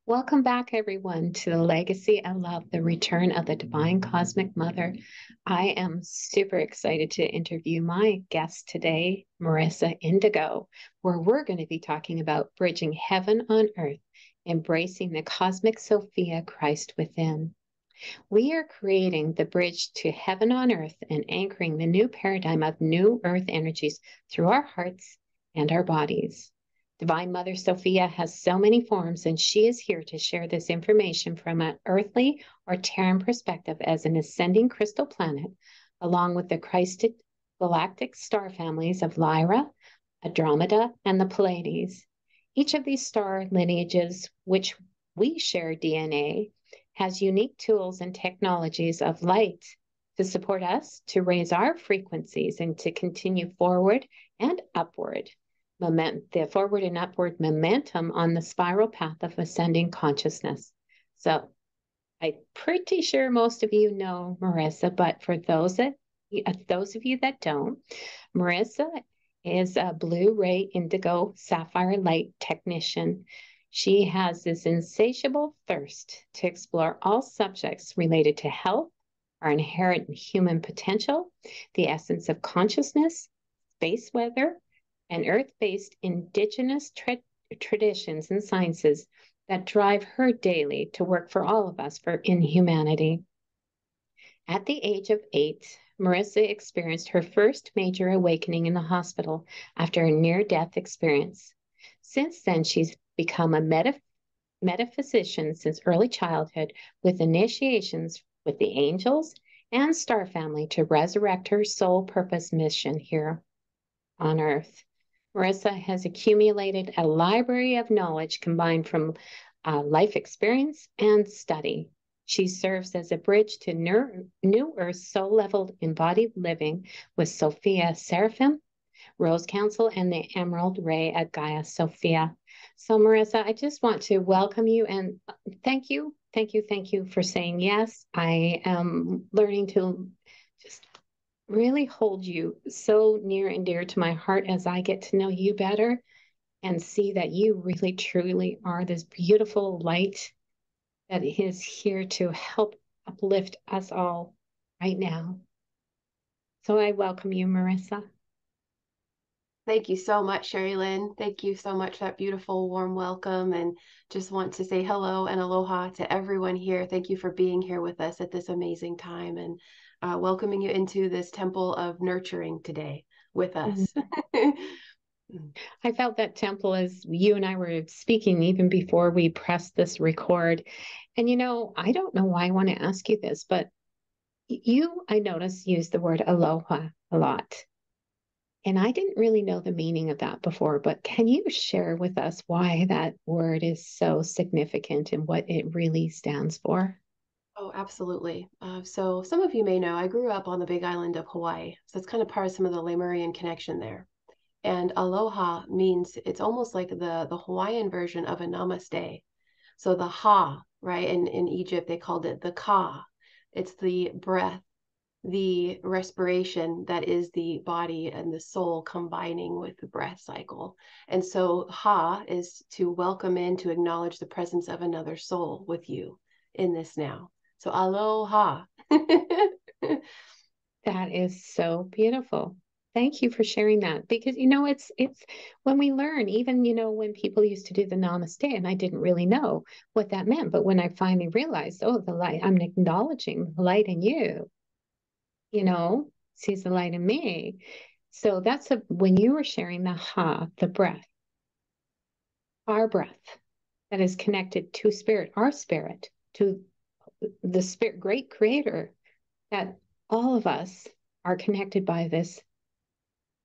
Welcome back, everyone, to the Legacy of Love, the return of the Divine Cosmic Mother. I am super excited to interview my guest today, Marissa Indigo, where we're going to be talking about bridging heaven on earth, embracing the cosmic Sophia Christ within. We are creating the bridge to heaven on earth and anchoring the new paradigm of new earth energies through our hearts and our bodies. Divine Mother Sophia has so many forms, and she is here to share this information from an earthly or Terran perspective as an ascending crystal planet, along with the Christed galactic star families of Lyra, Andromeda, and the Pleiades. Each of these star lineages, which we share DNA, has unique tools and technologies of light to support us to raise our frequencies and to continue forward and upward. The forward and upward momentum on the spiral path of ascending consciousness. So I'm pretty sure most of you know Marissa, but for those of you that don't, Marissa is a blue ray indigo sapphire light technician. She has this insatiable thirst to explore all subjects related to health, our inherent human potential, the essence of consciousness, space weather, and earth-based indigenous traditions and sciences that drive her daily to work for all of us in humanity. At the age of 8, Marissa experienced her first major awakening in the hospital after a near-death experience. Since then, she's become a metaphysician since early childhood, with initiations with the angels and star family to resurrect her soul purpose mission here on Earth. Marissa has accumulated a library of knowledge combined from life experience and study. She serves as a bridge to New Earth soul-leveled embodied living with Sophia Seraphim, Rose Council, and the Emerald Ray at Gaia Sophia. So, Marissa, I just want to welcome you and thank you for saying yes. I am learning to just really hold you so near and dear to my heart as I get to know you better and see that you really, truly are this beautiful light that is here to help uplift us all right now. So I welcome you, Marissa. Thank you so much, Sherry Lynn. Thank you so much for that beautiful, warm welcome. And just want to say hello and aloha to everyone here. Thank you for being here with us at this amazing time and welcoming you into this temple of nurturing today with us. I felt that temple as you and I were speaking even before we pressed this record. And I don't know why I want to ask you this, but you, I noticed, use the word aloha a lot. And I didn't really know the meaning of that before, but can you share with us why that word is so significant and what it really stands for? Oh, absolutely. So some of you may know I grew up on the Big Island of Hawaii. So it's kind of part of some of the Lemurian connection there. And aloha means it's almost like the Hawaiian version of a namaste. So the ha, right? In Egypt, they called it the ka. It's the breath, the respiration that is the body and the soul combining with the breath cycle. And so ha is to welcome in, to acknowledge the presence of another soul with you in this now. So aloha. That is so beautiful. Thank you for sharing that because it's when we learn, even when people used to do the namaste and I didn't really know what that meant, but when I finally realized, oh, the light, I'm acknowledging the light in you, sees the light in me. So when you were sharing the ha, the breath, our breath that is connected to spirit, our spirit, to the spirit, great creator, that all of us are connected by this,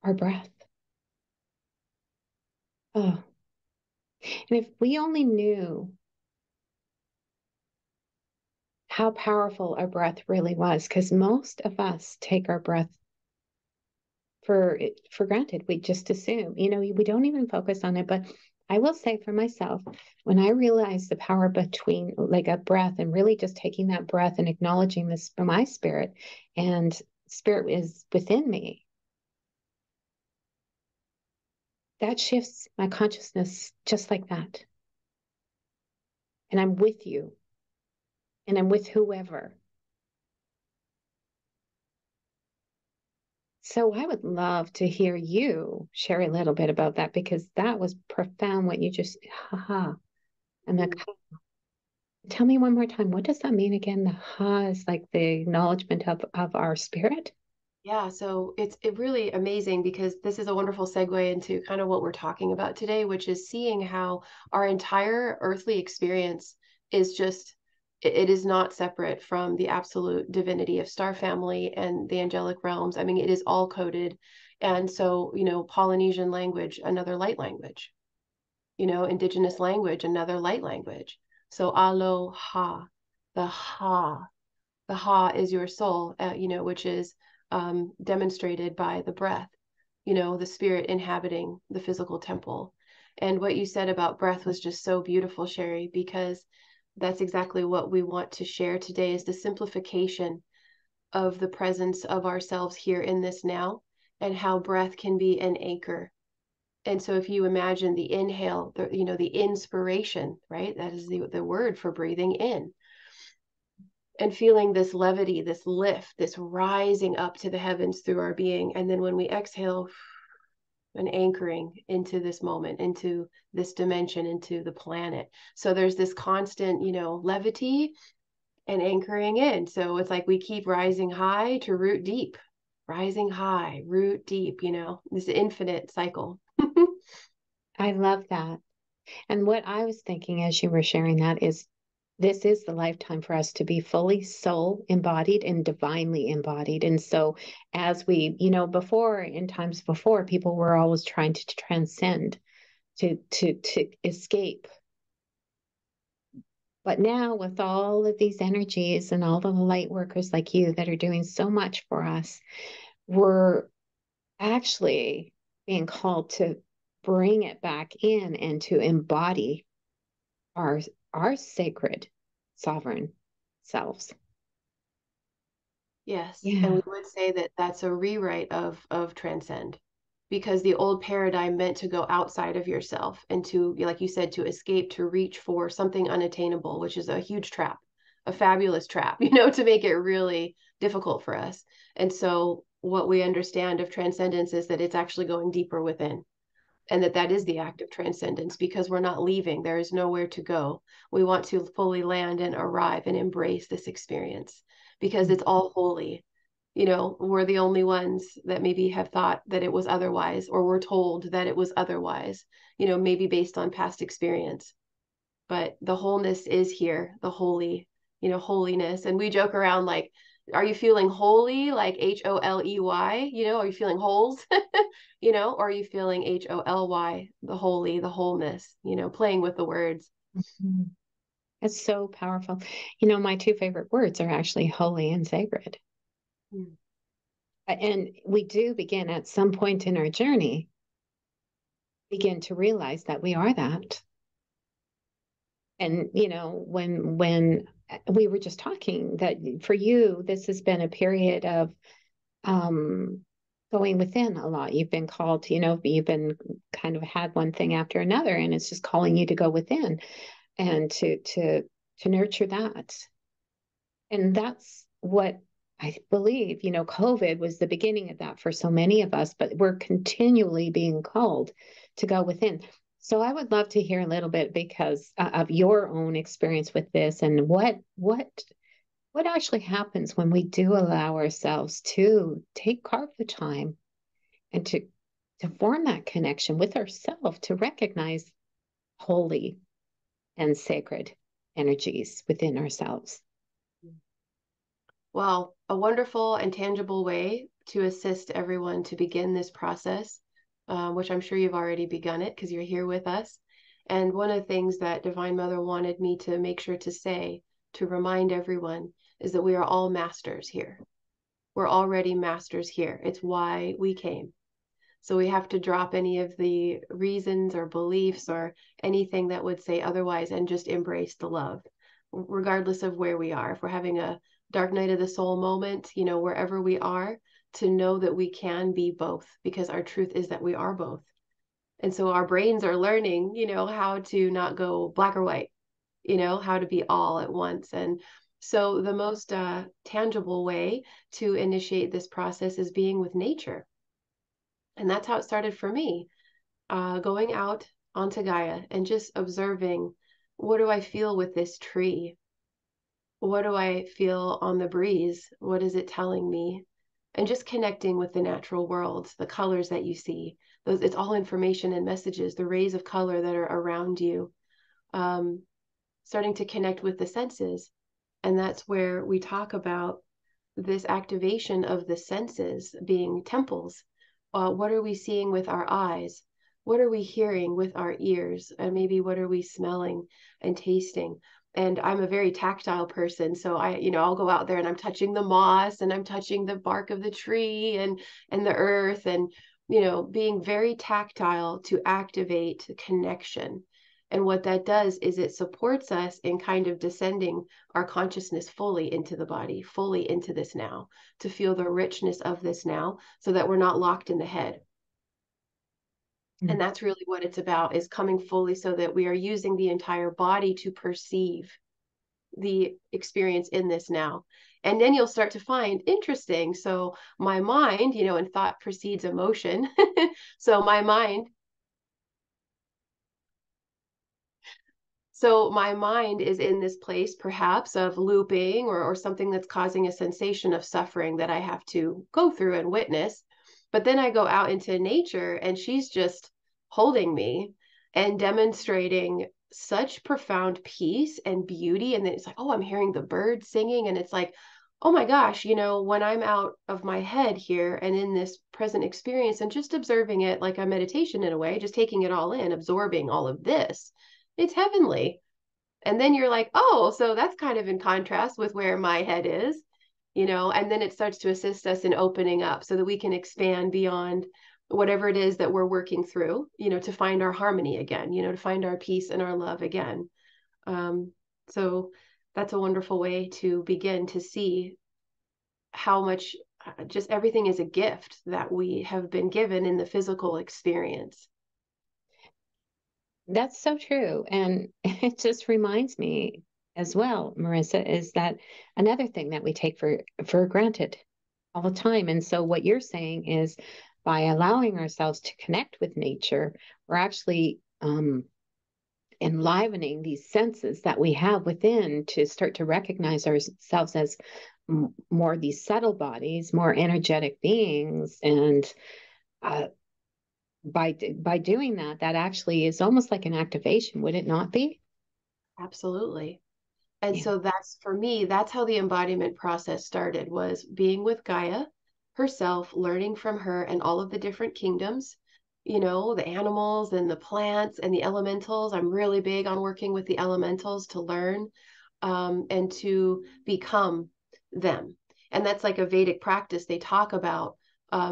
our breath. Oh, and if we only knew how powerful our breath really was, because most of us take our breath for granted. We just assume, we don't even focus on it. But I will say for myself, when I realized the power between like a breath and really just taking that breath and acknowledging this for my spirit, and spirit is within me, that shifts my consciousness just like that. and I'm with you, and I'm with whoever. So I would love to hear you share a little bit about that, because that was profound what you just, haha. And the, tell me one more time, what does that mean again? The ha is like the acknowledgement of our spirit. Yeah, so it's really amazing because this is a wonderful segue into kind of what we're talking about today, which is seeing how our entire earthly experience is just, it is not separate from the absolute divinity of star family and the angelic realms. I mean, it is all coded. And so, Polynesian language, another light language, indigenous language, another light language. So aloha, the ha, the ha is your soul, which is demonstrated by the breath, the spirit inhabiting the physical temple. And what you said about breath was just so beautiful, Sherry, because that's exactly what we want to share today is the simplification of the presence of ourselves here in this now, and how breath can be an anchor. And so if you imagine the inhale, the inspiration, right? That is the word for breathing in, and feeling this levity, this lift, this rising up to the heavens through our being. And then when we exhale, and anchoring into this moment, into this dimension, into the planet. So there's this constant, levity and anchoring in. So it's like we keep rising high to root deep, rising high, root deep, this infinite cycle. I love that. And what I was thinking as you were sharing that is, this is the lifetime for us to be fully soul embodied and divinely embodied. And so, as we, before, in times before, people were always trying to transcend, to escape. But now, with all of these energies and all the light workers like you that are doing so much for us, we're actually being called to bring it back in and to embody our our sacred sovereign selves. Yes, and Yeah. we would say that that's a rewrite of transcend, because the old paradigm meant to go outside of yourself and to, like you said, to escape, to reach for something unattainable, which is a huge trap, a fabulous trap, to make it really difficult for us. And so what we understand of transcendence is that it's actually going deeper within, and that is the act of transcendence, because we're not leaving. There is nowhere to go. We want to fully land and arrive and embrace this experience because it's all holy. We're the only ones that maybe have thought that it was otherwise, or were told that it was otherwise, maybe based on past experience. But the wholeness is here, the holy, holiness. And we joke around like, are you feeling holy? Like HOLEY, are you feeling holes? Or are you feeling HOLY, the holy, the wholeness, playing with the words. Mhm. It's so powerful. My two favorite words are actually holy and sacred. Mm. And we do begin at some point in our journey, begin to realize that we are that. And, when we were just talking that for you, this has been a period of um, going within a lot. You've been called, you've been kind of had one thing after another, and it's just calling you to go within and to nurture that. And that's what I believe, COVID was the beginning of that for so many of us, but we're continually being called to go within. So I would love to hear a little bit because of your own experience with this, and what actually happens when we do allow ourselves to carve the time and to form that connection with ourselves, to recognize holy and sacred energies within ourselves. Well, a wonderful and tangible way to assist everyone to begin this process, which I'm sure you've already begun it because you're here with us. And one of the things that Divine Mother wanted me to make sure to say, to remind everyone, is that we are all masters here. We're already masters here. It's why we came. So we have to drop any of the reasons or beliefs or anything that would say otherwise, and just embrace the love, regardless of where we are. If we're having a dark night of the soul moment, wherever we are, to know that we can be both, because our truth is that we are both. And so our brains are learning, how to not go black or white, how to be all at once. And so the most tangible way to initiate this process is being with nature. And that's how it started for me, going out onto Gaia and just observing, what do I feel with this tree? What do I feel on the breeze? What is it telling me? And just connecting with the natural worlds, the colors that you see. It's all information and messages, the rays of color that are around you. Starting to connect with the senses. And that's where we talk about this activation of the senses being temples. What are we seeing with our eyes? What are we hearing with our ears? And maybe what are we smelling and tasting? And I'm a very tactile person, so I'll go out there and I'm touching the moss and I'm touching the bark of the tree and the earth, and being very tactile to activate connection. And what that does is it supports us in kind of descending our consciousness fully into the body, fully into this now, to feel the richness of this now, so that we're not locked in the head. And that's really what it's about, is coming fully so that we are using the entire body to perceive the experience in this now. And then you'll start to find interesting. So my mind, and thought precedes emotion. So my mind is in this place perhaps of looping or something that's causing a sensation of suffering that I have to go through and witness. But then I go out into nature and she's just holding me and demonstrating such profound peace and beauty. And then it's like, oh, I'm hearing the birds singing. And it's like, oh my gosh, when I'm out of my head here and in this present experience and just observing it like a meditation in a way, just taking it all in, absorbing all of this, it's heavenly. And then you're like, oh, so that's kind of in contrast with where my head is, and then it starts to assist us in opening up so that we can expand beyond whatever it is that we're working through, to find our harmony again, to find our peace and our love again. So that's a wonderful way to begin to see how much just everything is a gift that we have been given in the physical experience. That's so true. And it just reminds me as well, Marissa, is that another thing that we take for granted all the time. And so what you're saying is, by allowing ourselves to connect with nature, we're actually enlivening these senses that we have within to start to recognize ourselves as more these subtle bodies, more energetic beings. And by doing that, that actually is almost like an activation, would it not be? Absolutely. And Yeah. so that's, for me, that's how the embodiment process started, was being with Gaia herself, learning from her and all of the different kingdoms, the animals and the plants and the elementals. I'm really big on working with the elementals to learn and to become them. And that's like a Vedic practice they talk about.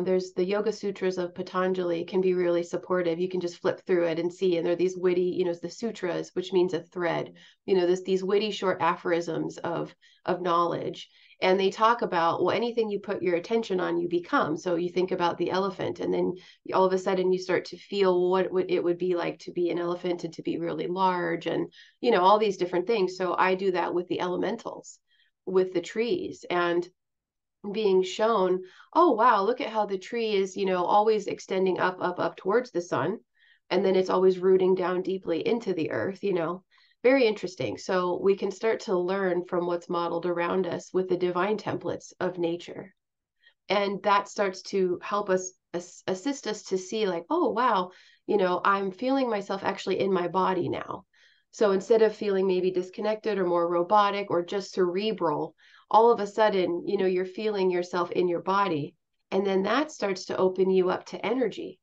There's the Yoga Sutras of Patanjali can be really supportive. You can just flip through it and see, and there are these witty, the sutras, which means a thread, these witty short aphorisms of knowledge. And they talk about, well, anything you put your attention on, you become. So you think about the elephant, and then all of a sudden you start to feel what it would be like to be an elephant and to be really large, and all these different things. So I do that with the elementals, with the trees, and being shown, oh wow, look at how the tree is, always extending up towards the sun, and then it's always rooting down deeply into the earth. Very interesting. So we can start to learn from what's modeled around us with the divine templates of nature, and that starts to help us assist us to see, like, oh wow, I'm feeling myself actually in my body now. So instead of feeling maybe disconnected or more robotic or just cerebral, all of a sudden, you're feeling yourself in your body. And then that starts to open you up to energy.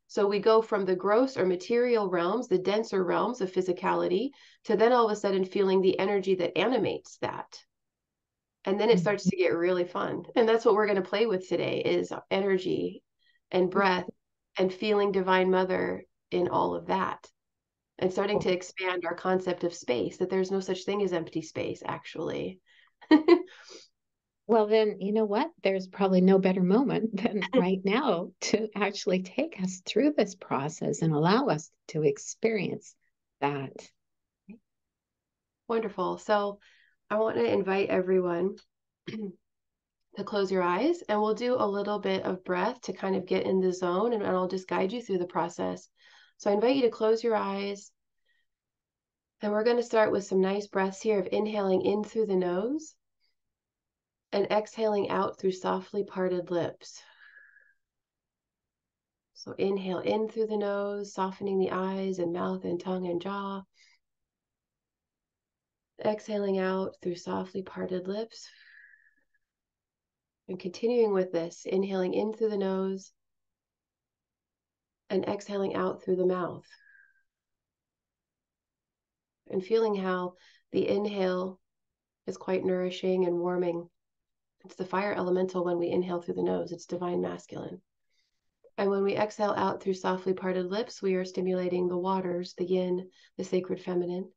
So we go from the gross or material realms, the denser realms of physicality, to then all of a sudden feeling the energy that animates that. And then it starts to get really fun. And that's what we're going to play with today, is energy and breath and feeling Divine Mother in all of that. And starting to expand our concept of space, that there's no such thing as empty space, actually. Well, then, you know what? There's probably no better moment than right now to actually take us through this process and allow us to experience that. Wonderful. So I want to invite everyone to close your eyes, and we'll do a little bit of breath to kind of get in the zone, and I'll just guide you through the process. So I invite you to close your eyes, and we're going to start with some nice breaths here of inhaling in through the nose and exhaling out through softly parted lips. So inhale in through the nose, softening the eyes and mouth and tongue and jaw. Exhaling out through softly parted lips. And continuing with this, inhaling in through the nose and exhaling out through the mouth. And feeling how the inhale is quite nourishing and warming. It's the fire elemental when we inhale through the nose. It's divine masculine. And when we exhale out through softly parted lips, we are stimulating the waters, the yin, the sacred feminine.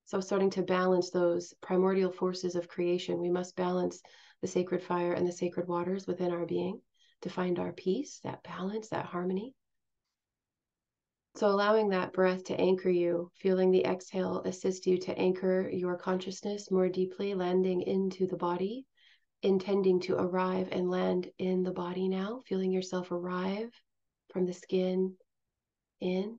So starting to balance those primordial forces of creation, we must balance the sacred fire and the sacred waters within our being to find our peace, that balance, that harmony. So allowing that breath to anchor you, feeling the exhale assist you to anchor your consciousness more deeply, landing into the body, intending to arrive and land in the body now, feeling yourself arrive from the skin in.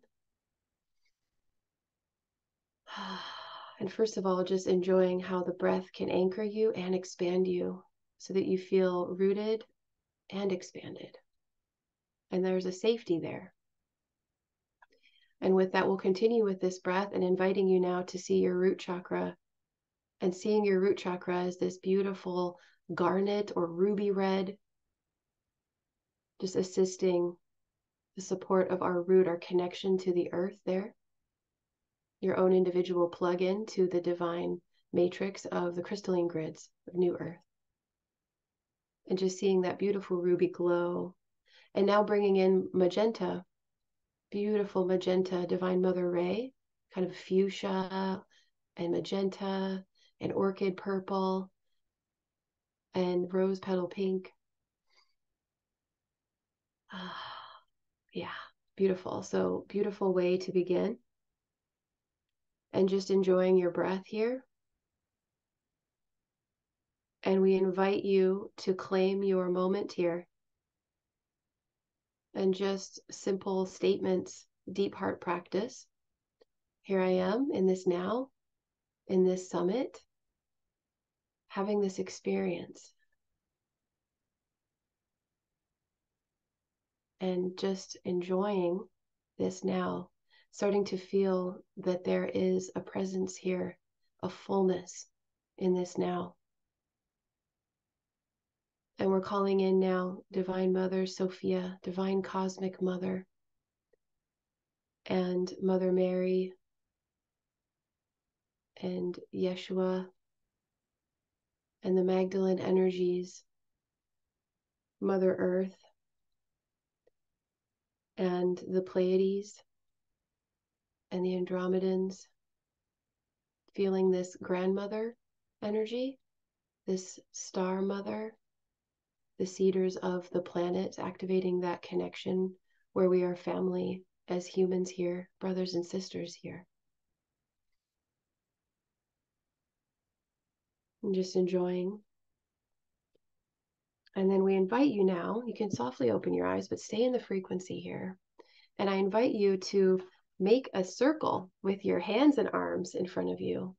And first of all, just enjoying how the breath can anchor you and expand you so that you feel rooted and expanded. And there's a safety there. And with that, we'll continue with this breath and inviting you now to see your root chakra, and seeing your root chakra as this beautiful garnet or ruby red, just assisting the support of our root, our connection to the earth there. Your own individual plug-in to the divine matrix of the crystalline grids of New Earth. And just seeing that beautiful ruby glow. And now bringing in magenta, beautiful magenta, Divine Mother Ray, kind of fuchsia and magenta and orchid purple and rose petal pink. Yeah, beautiful. So beautiful way to begin. And just enjoying your breath here. And we invite you to claim your moment here. And just simple statements, deep heart practice. Here I am in this now, in this summit, having this experience. And just enjoying this now, starting to feel that there is a presence here, a fullness in this now. And we're calling in now Divine Mother Sophia, Divine Cosmic Mother, and Mother Mary, and Yeshua, and the Magdalene energies, Mother Earth, and the Pleiades, and the Andromedans, feeling this grandmother energy, this star mother, the cedars of the planet, activating that connection where we are family as humans here, brothers and sisters here. And just enjoying. And then we invite you now, you can softly open your eyes, but stay in the frequency here. And I invite you to make a circle with your hands and arms in front of you.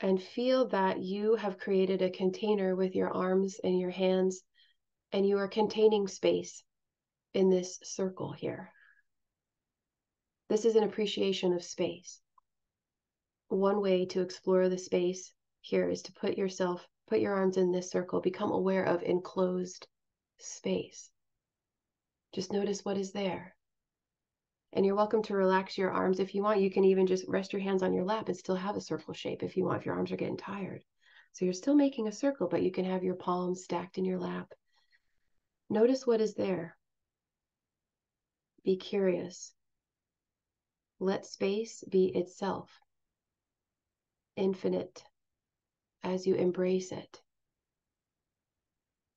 And feel that you have created a container with your arms and your hands, and you are containing space in this circle here. This is an appreciation of space. One way to explore the space here is to put your arms in this circle, become aware of enclosed space. Just notice what is there. And you're welcome to relax your arms. If you want, you can even just rest your hands on your lap and still have a circle shape if you want, if your arms are getting tired. So you're still making a circle, but you can have your palms stacked in your lap. Notice what is there. Be curious. Let space be itself, infinite, as you embrace it.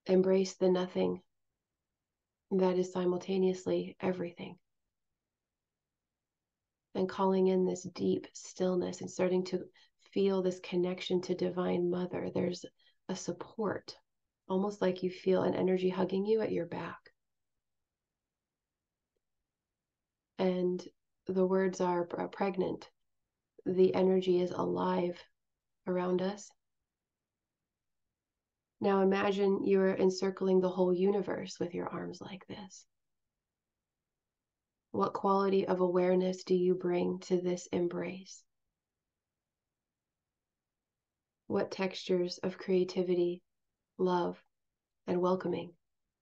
Embrace the nothing that is simultaneously everything. and calling in this deep stillness and starting to feel this connection to Divine Mother. There's a support, almost like you feel an energy hugging you at your back. And the words are pregnant. The energy is alive around us. Now imagine you're encircling the whole universe with your arms like this. What quality of awareness do you bring to this embrace? What textures of creativity, love, and welcoming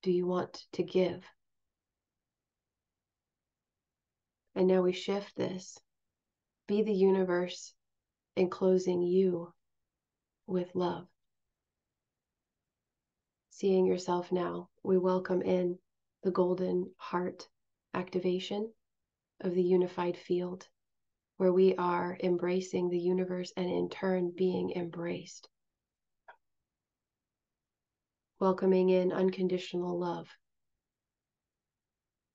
do you want to give? And now we shift this. Be the universe enclosing you with love. Seeing yourself now, we welcome in the golden heart activation of the unified field, where we are embracing the universe and in turn being embraced. Welcoming in unconditional love.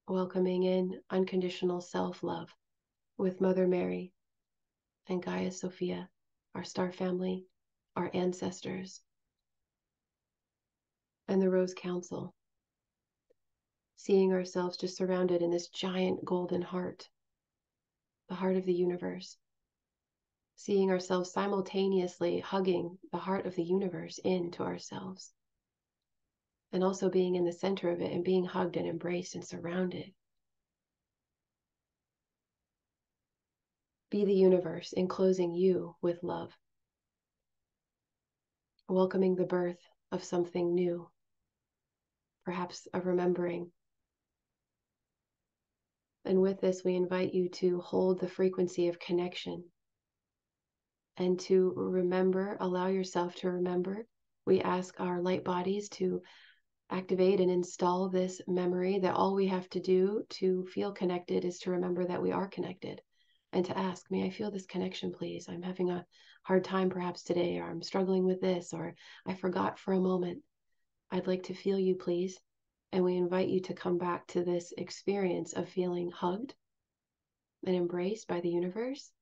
Welcoming in unconditional self-love with Mother Mary and Gaia Sophia, our star family, our ancestors, and the Rose Council. Seeing ourselves just surrounded in this giant golden heart, the heart of the universe. Seeing ourselves simultaneously hugging the heart of the universe into ourselves. And also being in the center of it and being hugged and embraced and surrounded. Be the universe enclosing you with love. Welcoming the birth of something new. Perhaps a remembering. And with this, we invite you to hold the frequency of connection and to remember, allow yourself to remember. We ask our light bodies to activate and install this memory that all we have to do to feel connected is to remember that we are connected and to ask, may I feel this connection, please? I'm having a hard time perhaps today, or I'm struggling with this, or I forgot for a moment. I'd like to feel you, please. And we invite you to come back to this experience of feeling hugged and embraced by the universe,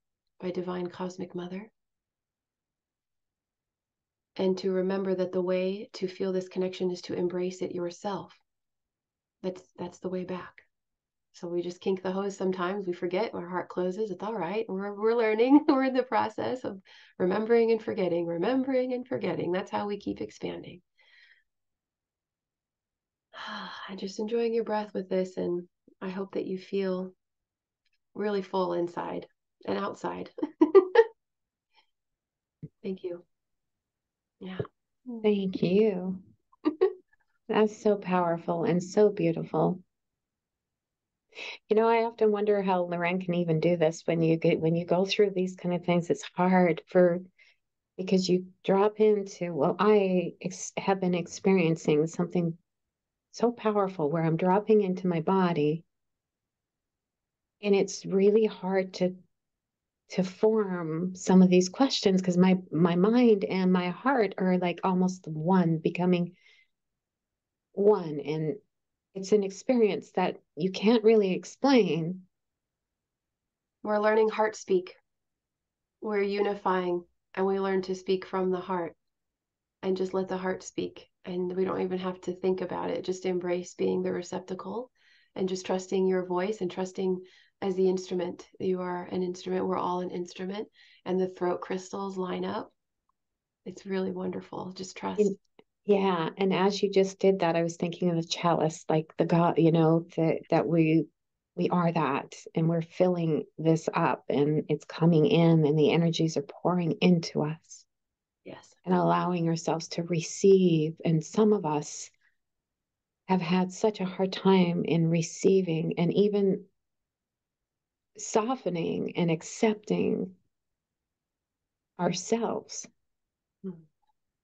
by Divine Cosmic Mother. And to remember that the way to feel this connection is to embrace it yourself. That's the way back. So we just kink the hose sometimes. We forget, our heart closes. It's all right. We're learning. We're in the process of remembering and forgetting, remembering and forgetting. That's how we keep expanding. And just enjoying your breath with this. And I hope that you feel really full inside and outside. Thank you. Yeah. Thank you. That's so powerful and so beautiful. You know, I often wonder how Loren can even do this when you go through these kind of things. It's hard because you drop into, well, I have been experiencing something so powerful where I'm dropping into my body, and it's really hard to form some of these questions because my mind and my heart are like almost one, becoming one, and it's an experience that you can't really explain. We're learning heart speak. We're unifying, and we learn to speak from the heart and just let the heart speak. And we don't even have to think about it. Just embrace being the receptacle and just trusting your voice and trusting as the instrument. You are an instrument. We're all an instrument. And the throat crystals line up. It's really wonderful. Just trust. Yeah. And as you just did that, I was thinking of the chalice, like the God, that we are that, and we're filling this up, and it's coming in, and the energies are pouring into us. Yes. And allowing ourselves to receive. And some of us have had such a hard time in receiving and even softening and accepting ourselves.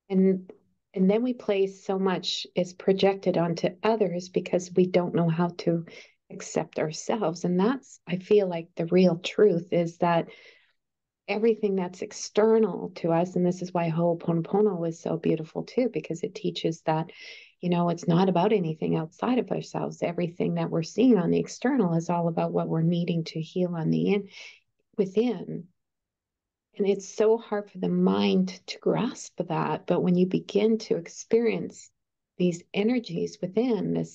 And then we place so much is projected onto others because we don't know how to accept ourselves. And that's, I feel like, the real truth is that everything that's external to us, and this is why Ho'oponopono is so beautiful too, because it teaches that, it's not about anything outside of ourselves. Everything that we're seeing on the external is all about what we're needing to heal on the within. And it's so hard for the mind to grasp that. But when you begin to experience these energies within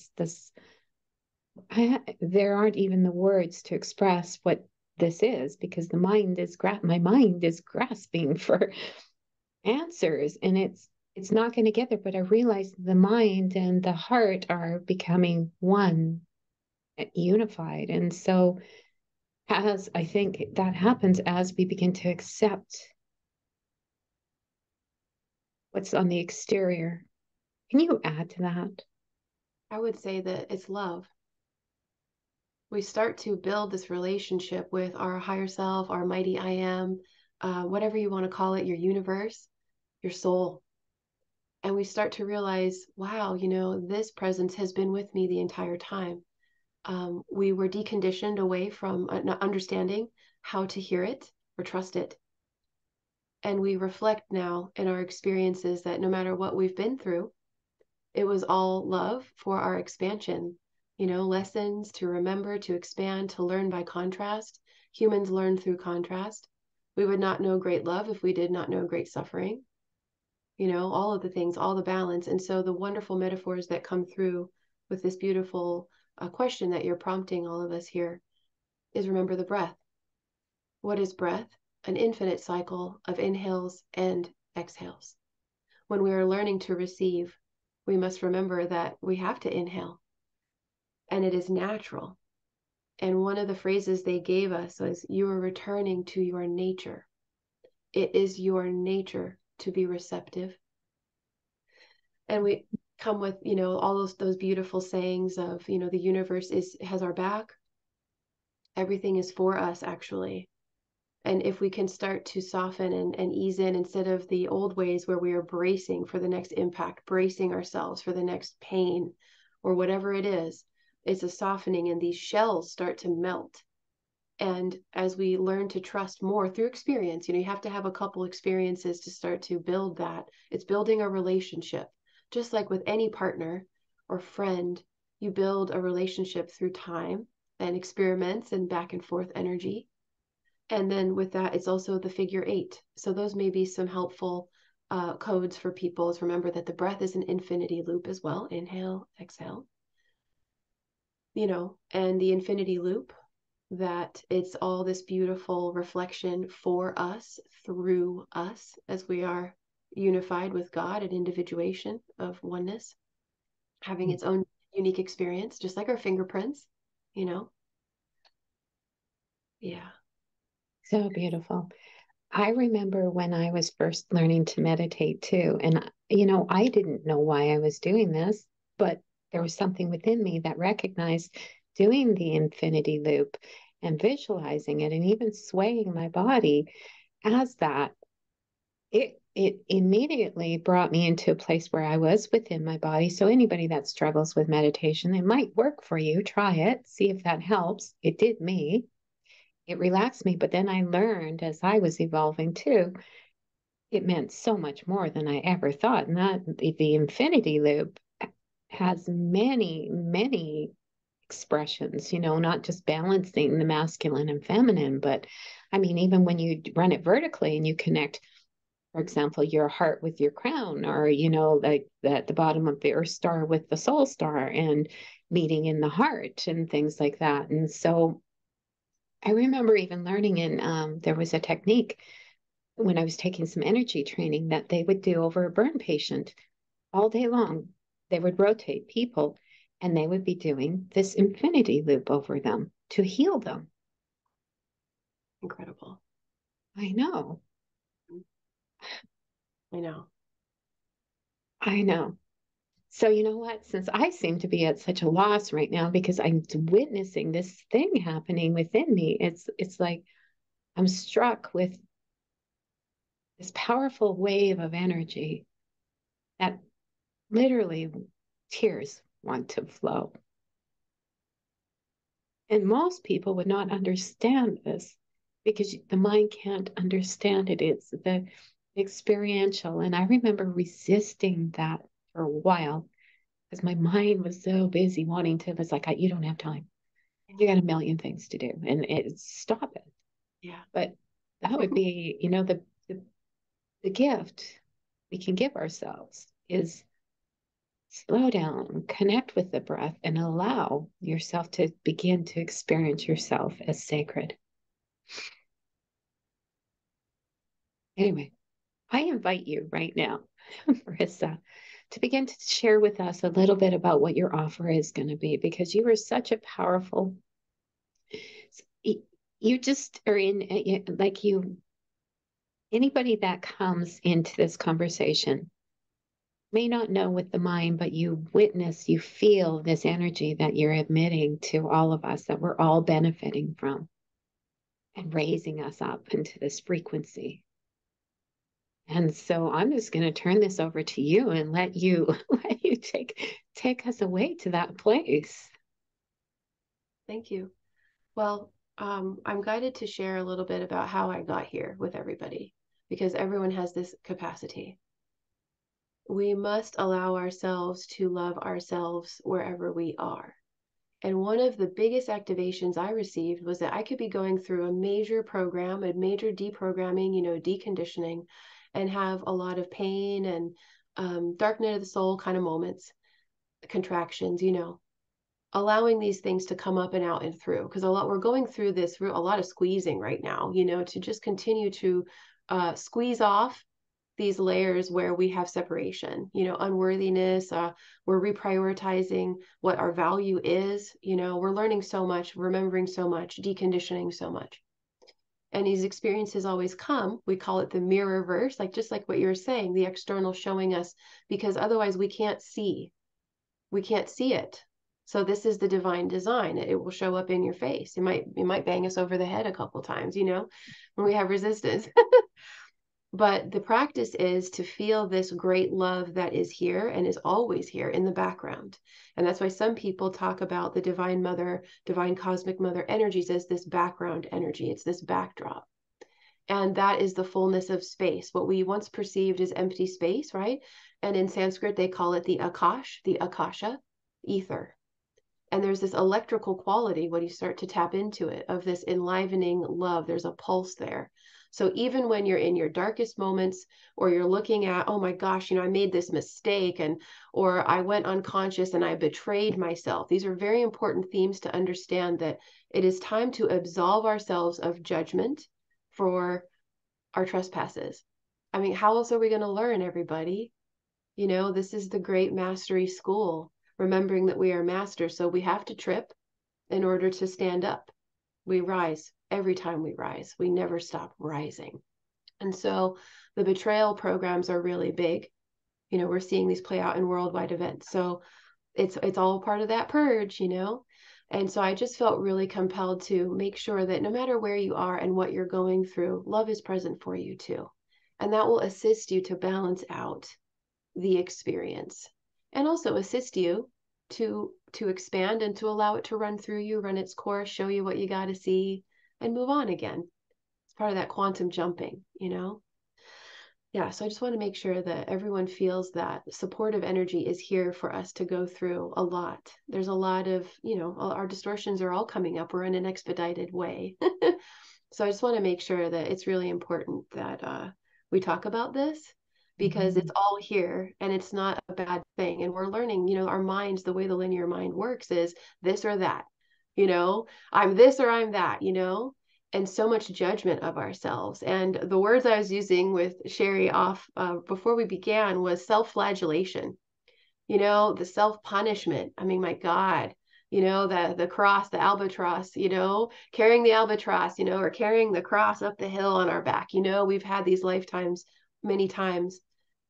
there aren't even the words to express what this is, because my mind is grasping for answers, and it's not going to get there. But I realize the mind and the heart are becoming one, unified. And so as I think that happens, as we begin to accept what's on the exterior. Can you add to that? I would say that it's love. We start to build this relationship with our higher self, our mighty I am, whatever you want to call it, your universe, your soul. And we start to realize, wow, this presence has been with me the entire time. We were deconditioned away from understanding how to hear it or trust it. And we reflect now in our experiences that no matter what we've been through, it was all love for our expansion. Lessons to remember, to expand, to learn by contrast. Humans learn through contrast. We would not know great love if we did not know great suffering. All of the things, all the balance. And so the wonderful metaphors that come through with this beautiful question that you're prompting all of us here is remember the breath. What is breath? An infinite cycle of inhales and exhales. When we are learning to receive, we must remember that we have to inhale, and it is natural. And one of the phrases they gave us was, you are returning to your nature. It is your nature to be receptive. And we come with, all those beautiful sayings of, the universe has our back. Everything is for us, actually. And if we can start to soften and ease in, instead of the old ways where we are bracing for the next impact, bracing ourselves for the next pain or whatever it is, it's a softening, and these shells start to melt. And as we learn to trust more through experience, you have to have a couple experiences to start to build that. It's building a relationship. Just like with any partner or friend, you build a relationship through time and experiments and back and forth energy. And then with that, it's also the figure 8. So those may be some helpful codes for people, is remember that the breath is an infinity loop as well. Inhale, exhale. And the infinity loop, that it's all this beautiful reflection for us, through us, as we are unified with God and individuation of oneness, having its own unique experience, just like our fingerprints, Yeah. So beautiful. I remember when I was first learning to meditate too. And, I didn't know why I was doing this, but there was something within me that recognized doing the infinity loop and visualizing it and even swaying my body as that. It immediately brought me into a place where I was within my body. So anybody that struggles with meditation, it might work for you. Try it, see if that helps. It did me. It relaxed me. But then I learned as I was evolving too, it meant so much more than I ever thought. And that the infinity loop has many, many expressions, not just balancing the masculine and feminine, but I mean, even when you run it vertically and you connect, for example, your heart with your crown, or, like at the bottom of the earth star with the soul star, and meeting in the heart and things like that. And so I remember even learning there was a technique when I was taking some energy training that they would do over a burn patient all day long. They would rotate people, and they would be doing this infinity loop over them to heal them. Incredible. I know. I know. I know. So you know what? Since I seem to be at such a loss right now because I'm witnessing this thing happening within me, it's like I'm struck with this powerful wave of energy that literally tears want to flow. And most people would not understand this because the mind can't understand it. It's the experiential. And I remember resisting that for a while because my mind was so busy wanting to, it's like, you don't have time. You got a million things to do. And stop it. Yeah. But that would be, the gift we can give ourselves is slow down, connect with the breath, and allow yourself to begin to experience yourself as sacred. Anyway, I invite you right now, Marissa, to begin to share with us a little bit about what your offer is going to be, because you are such a powerful, you just are in, like you, anybody that comes into this conversation may not know with the mind, but you witness, you feel this energy that you're emitting to all of us, that we're all benefiting from and raising us up into this frequency. And so I'm just going to turn this over to you and let you let you take us away to that place. Thank you. Well, I'm guided to share a little bit about how I got here with everybody, because everyone has this capacity. We must allow ourselves to love ourselves wherever we are. And one of the biggest activations I received was that I could be going through a major program, a major deprogramming, deconditioning, and have a lot of pain and dark night of the soul kind of moments, contractions, allowing these things to come up and out and through. Because we're going through this, a lot of squeezing right now, to just continue to squeeze off these layers where we have separation, unworthiness. We're reprioritizing what our value is. We're learning so much, remembering so much, deconditioning so much. And these experiences always come. We call it the mirror verse, just like what you're saying, the external showing us, because otherwise we can't see. We can't see it. So this is the divine design. It will show up in your face. It might bang us over the head a couple times, when we have resistance. But the practice is to feel this great love that is here and is always here in the background. And that's why some people talk about the divine mother, divine cosmic mother energies as this background energy. It's this backdrop. And that is the fullness of space, what we once perceived as empty space, right? And in Sanskrit, they call it the akash, the akasha, ether. And there's this electrical quality when you start to tap into it, of this enlivening love. There's a pulse there. So even when you're in your darkest moments, or you're looking at, oh my gosh, I made this mistake, or I went unconscious and I betrayed myself. These are very important themes to understand, that it is time to absolve ourselves of judgment for our trespasses. I mean, how else are we going to learn, everybody? This is the great mastery school, remembering that we are masters. So we have to trip in order to stand up. We rise every time we rise. We never stop rising. And so the betrayal programs are really big. We're seeing these play out in worldwide events. So it's all part of that purge, And so I just felt really compelled to make sure that no matter where you are and what you're going through, love is present for you too. And that will assist you to balance out the experience, and also assist you to expand and to allow it to run through you, run its course, show you what you got to see, and move on again. It's part of that quantum jumping, Yeah, so I just want to make sure that everyone feels that supportive energy is here for us to go through a lot. There's a lot of, our distortions are all coming up. We're in an expedited way. So I just want to make sure that it's really important that we talk about this, because it's all here and it's not a bad thing. And we're learning, our minds, the way the linear mind works is this or that, I'm this or I'm that, and so much judgment of ourselves. And the words I was using with Sherry off before we began was self-flagellation, the self-punishment. I mean, my God, the cross, the albatross, carrying the albatross, or carrying the cross up the hill on our back. We've had these lifetimes many times.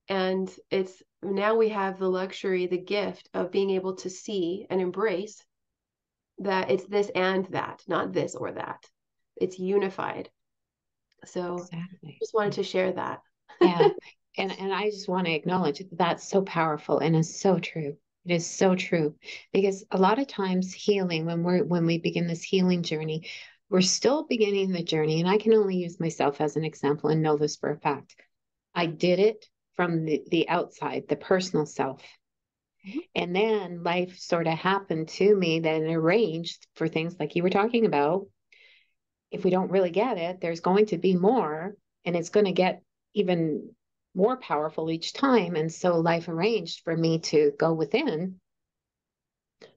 And it's now we have the luxury, the gift of being able to see and embrace that it's this and that, not this or that. It's unified. So Exactly. just wanted to share that. Yeah. And I just want to acknowledge that's so powerful and is so true. It is so true, because a lot of times healing, when we begin this healing journey, we're still beginning the journey. And I can only use myself as an example and know this for a fact. I did it from the outside, the personal self. Mm-hmm. And then life sort of happened to me, then arranged for things like you were talking about. if we don't really get it, there's going to be more, and it's going to get even more powerful each time. And so life arranged for me to go within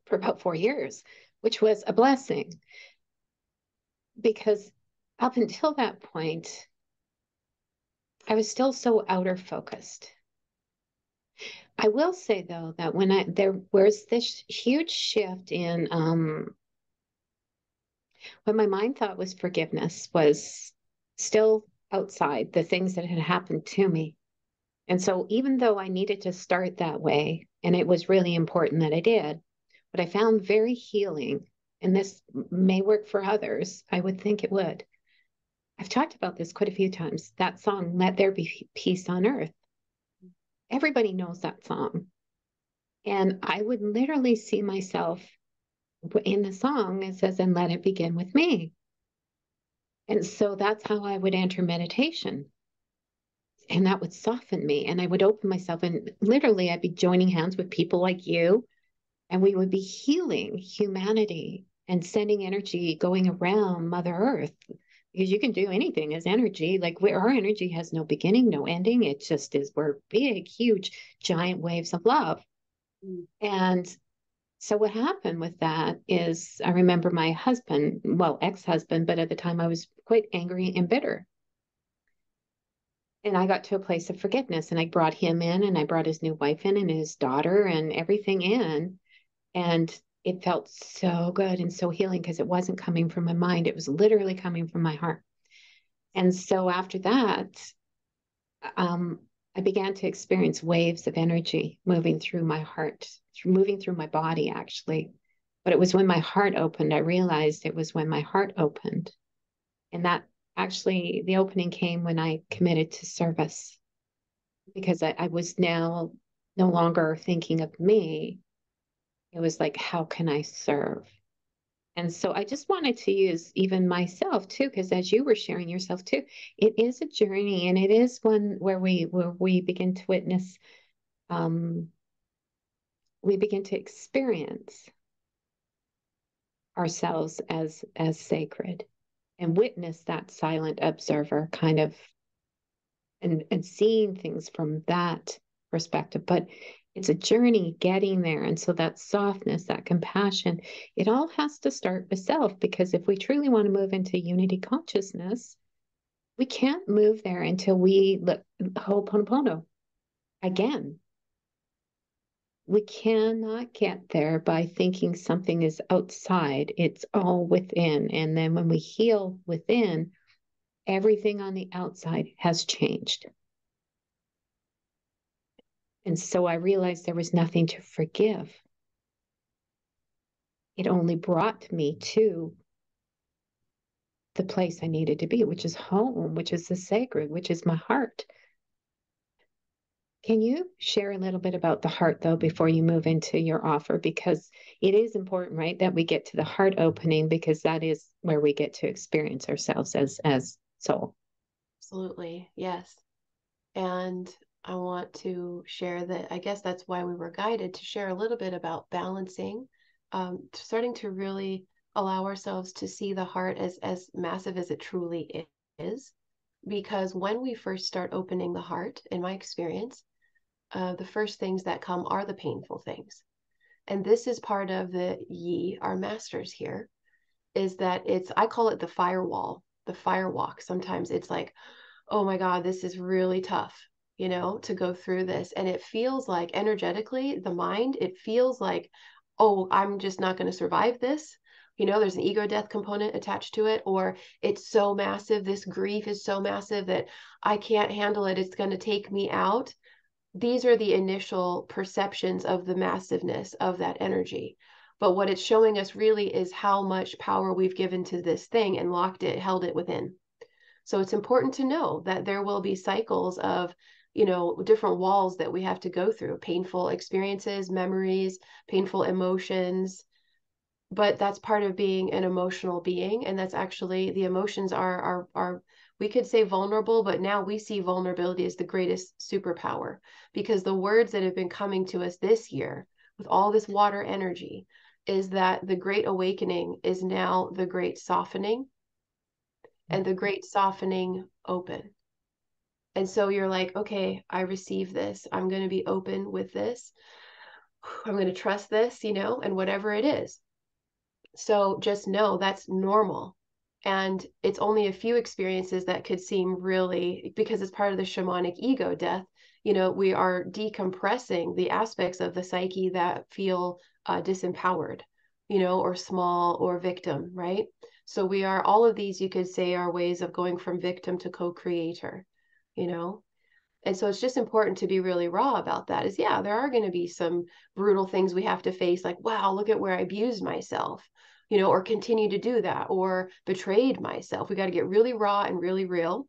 for about 4 years, which was a blessing, because up until that point, I was still so outer focused. I will say though that there was this huge shift in what my mind thought was forgiveness was still outside the things that had happened to me. And so even though I needed to start that way, and it was really important that I did, what I found very healing, and this may work for others, I would think it would. I've talked about this quite a few times. That song, Let There Be Peace on Earth. Everybody knows that song. And I would literally see myself in the song. It says, and let it begin with me. And so that's how I would enter meditation. And that would soften me. And I would open myself. And literally, I'd be joining hands with people like you. And we would be healing humanity and sending energy going around Mother Earth. Because you can do anything as energy. Like our energy has no beginning, no ending. It just is, we're big, huge, giant waves of love. Mm. And so what happened with that is I remember my husband, well, ex-husband, but at the time I was quite angry and bitter. And I got to a place of forgiveness, and I brought him in, and I brought his new wife in and his daughter and everything in. And it felt so good and so healing because it wasn't coming from my mind. It was literally coming from my heart. And so after that, I began to experience waves of energy moving through my heart, moving through my body, actually. But it was when my heart opened, I realized it was when my heart opened. And that actually, the opening came when I committed to service, because I was now no longer thinking of me. It was like, how can I serve? And so I just wanted to use even myself too, because as you were sharing yourself too, it is a journey, and it is one where we begin to witness, we begin to experience ourselves as sacred, and witness that silent observer kind of, and seeing things from that perspective. But it's a journey getting there. And so that softness, that compassion, it all has to start with self, because if we truly want to move into unity consciousness, we can't move there until we look Ho'oponopono again. We cannot get there by thinking something is outside. It's all within. And then when we heal within, everything on the outside has changed. And so I realized there was nothing to forgive. It only brought me to the place I needed to be, which is home, which is the sacred, which is my heart. Can you share a little bit about the heart, though, before you move into your offer? Because it is important, right, that we get to the heart opening, because that is where we get to experience ourselves as soul. Absolutely. Yes. And I want to share that I guess that's why we were guided to share a little bit about balancing, starting to really allow ourselves to see the heart as massive as it truly is. Because when we first start opening the heart, in my experience, the first things that come are the painful things. And this is part of the Yi, our masters here, is that I call it the firewall, the firewalk. Sometimes it's like, oh my God, this is really tough, to go through this. And it feels like energetically, the mind, it feels like, oh, I'm just not going to survive this. There's an ego death component attached to it, or it's so massive. This grief is so massive that I can't handle it. It's going to take me out. These are the initial perceptions of the massiveness of that energy. But what it's showing us really is how much power we've given to this thing and held it within. So it's important to know that there will be cycles of, different walls that we have to go through, painful experiences, memories, painful emotions. But that's part of being an emotional being. And that's actually, the emotions are we could say vulnerable, but now we see vulnerability as the greatest superpower, because the words that have been coming to us this year with all this water energy is that the great awakening is now the great softening. and the great softening open. And so you're like, okay, I receive this. I'm going to be open with this. I'm going to trust this, and whatever it is. So just know that's normal. And it's only a few experiences that could seem really, because it's part of the shamanic ego death, we are decompressing the aspects of the psyche that feel disempowered, or small or victim, right? So we are, all of these, you could say, are ways of going from victim to co-creator, you know? And so it's just important to be really raw about that. Is, yeah, there are going to be some brutal things we have to face, like, wow, look at where I abused myself, or continue to do that, or betrayed myself. We got to get really raw and really real.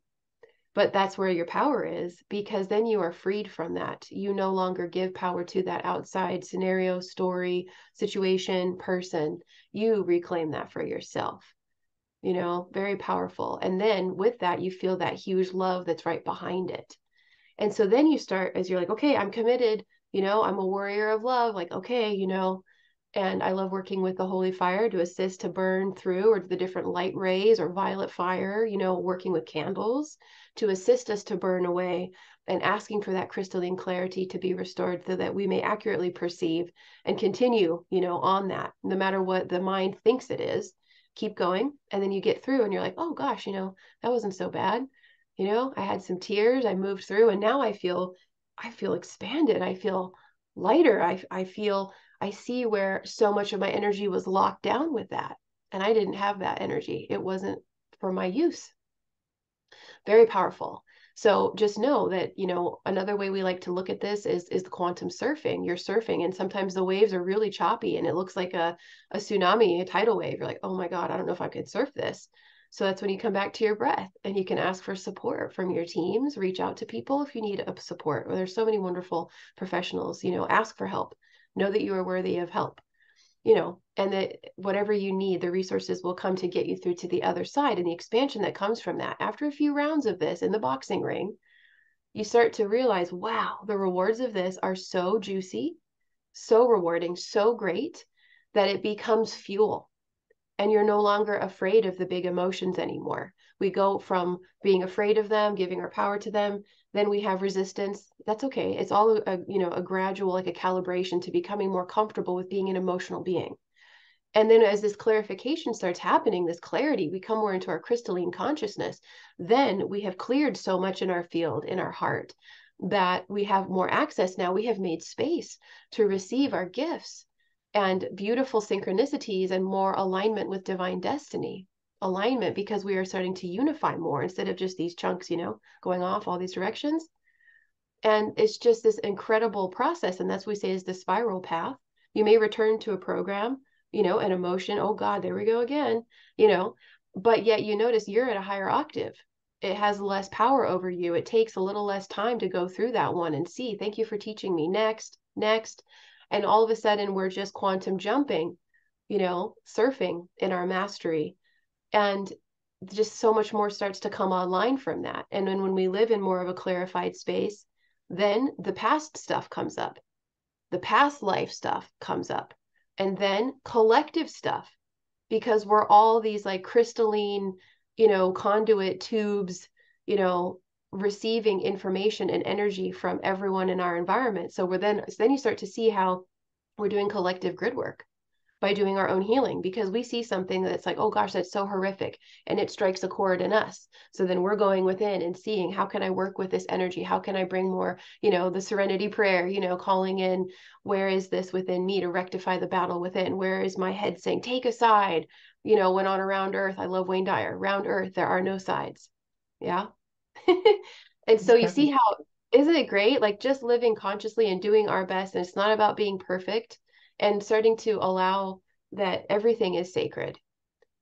But that's where your power is, because then you are freed from that. You no longer give power to that outside scenario, story, situation, person. You reclaim that for yourself. Very powerful. And then with that, you feel that huge love that's right behind it. And so then you start, as you're like, okay, I'm committed, I'm a warrior of love, like, okay, and I love working with the holy fire to assist to burn through, or the different light rays or violet fire, working with candles to assist us to burn away, and asking for that crystalline clarity to be restored so that we may accurately perceive and continue, on that, no matter what the mind thinks it is. Keep going. And then you get through and you're like, oh gosh, that wasn't so bad. I had some tears, I moved through, and now I feel expanded. I feel lighter. I see where so much of my energy was locked down with that. And I didn't have that energy. It wasn't for my use. Very powerful. So just know that, another way we like to look at this is the quantum surfing. You're surfing, and sometimes the waves are really choppy and it looks like a tsunami, a tidal wave. You're like, oh my God, I don't know if I could surf this. So that's when you come back to your breath, and you can ask for support from your teams, reach out to people if you need support. Well, there's so many wonderful professionals, ask for help. Know that you are worthy of help, and that whatever you need, the resources will come to get you through to the other side. And the expansion that comes from that, after a few rounds of this in the boxing ring, you start to realize, wow, the rewards of this are so juicy, so rewarding, so great, that it becomes fuel. And you're no longer afraid of the big emotions anymore. We go from being afraid of them, giving our power to them, then we have resistance. That's okay. It's all a gradual, like a calibration to becoming more comfortable with being an emotional being. And then as this clarification starts happening, this clarity, we come more into our crystalline consciousness. Then we have cleared so much in our field, in our heart, that we have more access now. We have made space to receive our gifts and beautiful synchronicities and more alignment with divine destiny. Alignment, because we are starting to unify more instead of just these chunks, going off all these directions. And it's just this incredible process. And that's what we say is the spiral path. You may return to a program, an emotion. Oh God, there we go again, but yet you notice you're at a higher octave. It has less power over you. It takes a little less time to go through that one and see, thank you for teaching me, next. And all of a sudden we're just quantum jumping, surfing in our mastery. And just so much more starts to come online from that. And then when we live in more of a clarified space, then the past stuff comes up. The past life stuff comes up. And then collective stuff, because we're all these like crystalline, conduit tubes, receiving information and energy from everyone in our environment. So then you start to see how we're doing collective grid work by doing our own healing, because we see something that's like, oh gosh, that's so horrific, and it strikes a chord in us. So then we're going within and seeing, how can I work with this energy? How can I bring more, the serenity prayer, calling in, where is this within me to rectify the battle within? Where is my head saying, take a side? Went on Around Earth. I love Wayne Dyer. Round Earth, there are no sides. Yeah. And so you see how, isn't it great? Like just living consciously and doing our best. And it's not about being perfect, and starting to allow that everything is sacred.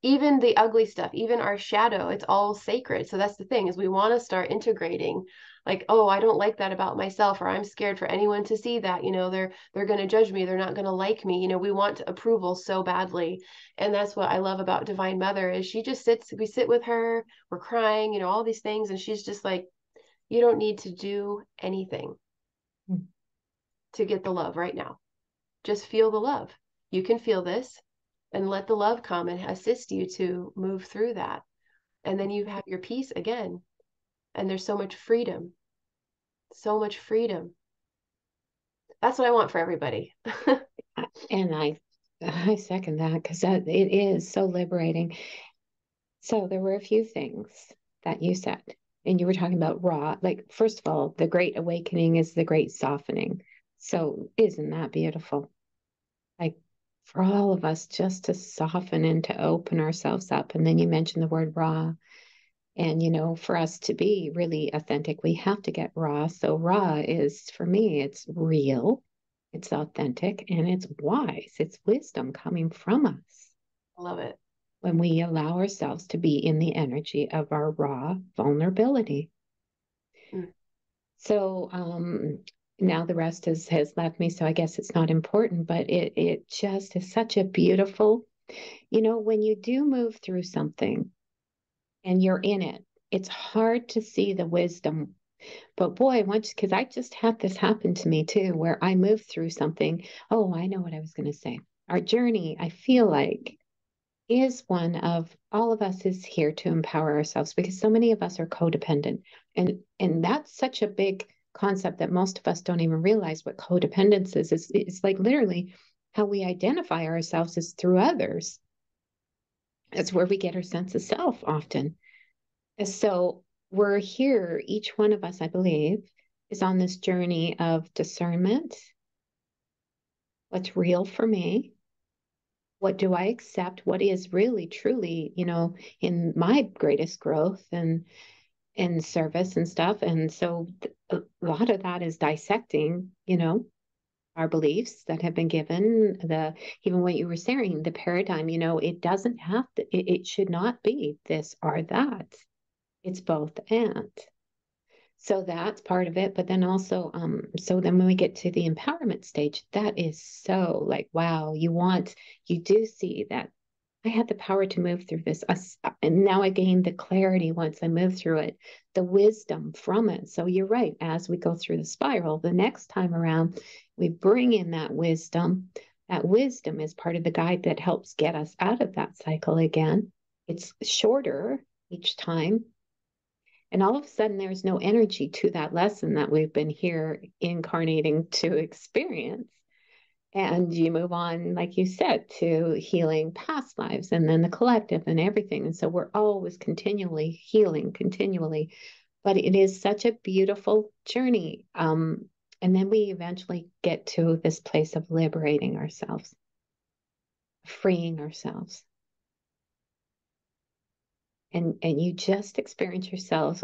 Even the ugly stuff, even our shadow, it's all sacred. So that's the thing, is we want to start integrating, like, oh, I don't like that about myself, or I'm scared for anyone to see that, they're going to judge me, they're not going to like me. We want approval so badly. And that's what I love about Divine Mother, is she just we sit with her, we're crying, all these things, and she's just like, you don't need to do anything to get the love right now. Just feel the love. You can feel this, and let the love come and assist you to move through that. And then you have your peace again. And there's so much freedom. So much freedom. That's what I want for everybody. And I second that because it is so liberating. So there were a few things that you said, and you were talking about raw. Like, first of all, the great awakening is the great softening. So isn't that beautiful? Like for all of us just to soften and to open ourselves up. And then you mentioned the word raw. And, for us to be really authentic, we have to get raw. So raw is, for me, it's real, it's authentic, and it's wise. It's wisdom coming from us I love it. when we allow ourselves to be in the energy of our raw vulnerability. Mm. So now the rest has left me, so I guess it's not important, but it just is such a beautiful, when you do move through something and you're in it, it's hard to see the wisdom. But boy, once, because I just had this happen to me too, where I moved through something. Oh, I know what I was going to say. Our journey, I feel like, is one of all of us is here to empower ourselves because so many of us are codependent. And that's such a big concept that most of us don't even realize what codependence is. It's like literally how we identify ourselves is through others. That's where we get our sense of self often. And so we're here, each one of us, I believe, is on this journey of discernment. What's real for me? What do I accept? What is really, truly, in my greatest growth and service and stuff. And so a lot of that is dissecting, our beliefs that have been given, even what you were saying, the paradigm, it doesn't have to, it should not be this or that. It's both and. So that's part of it. But then also, so then when we get to the empowerment stage, that is so like, wow, you do see that I had the power to move through this. And now I gained the clarity once I moved through it, the wisdom from it. So you're right. As we go through the spiral, the next time around, we bring in that wisdom. That wisdom is part of the guide that helps get us out of that cycle again. It's shorter each time, and all of a sudden, there's no energy to that lesson that we've been here incarnating to experience. And you move on, like you said, to healing past lives and then the collective and everything. And so we're always continually healing, continually. But it is such a beautiful journey. And then we eventually get to this place of liberating ourselves, freeing ourselves. And you just experience yourself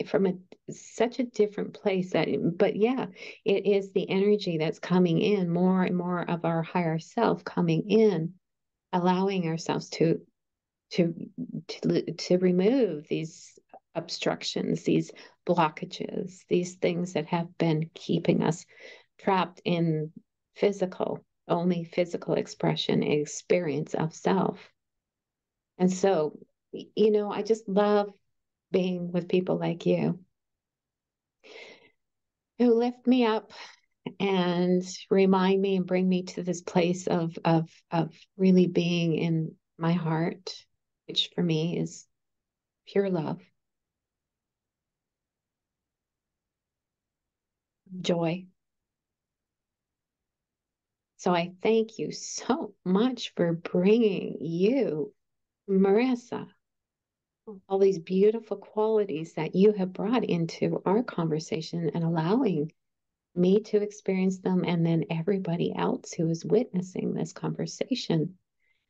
from such a different place but yeah, it is the energy that's coming in, more and more of our higher self coming in, allowing ourselves to to remove these obstructions, these blockages, these things that have been keeping us trapped in only physical expression and experience of self. And so, I just love being with people like you who lift me up and remind me and bring me to this place of really being in my heart, which for me is pure love, joy. So I thank you so much for bringing you, Marissa, all these beautiful qualities that you have brought into our conversation and allowing me to experience them, and then everybody else who is witnessing this conversation.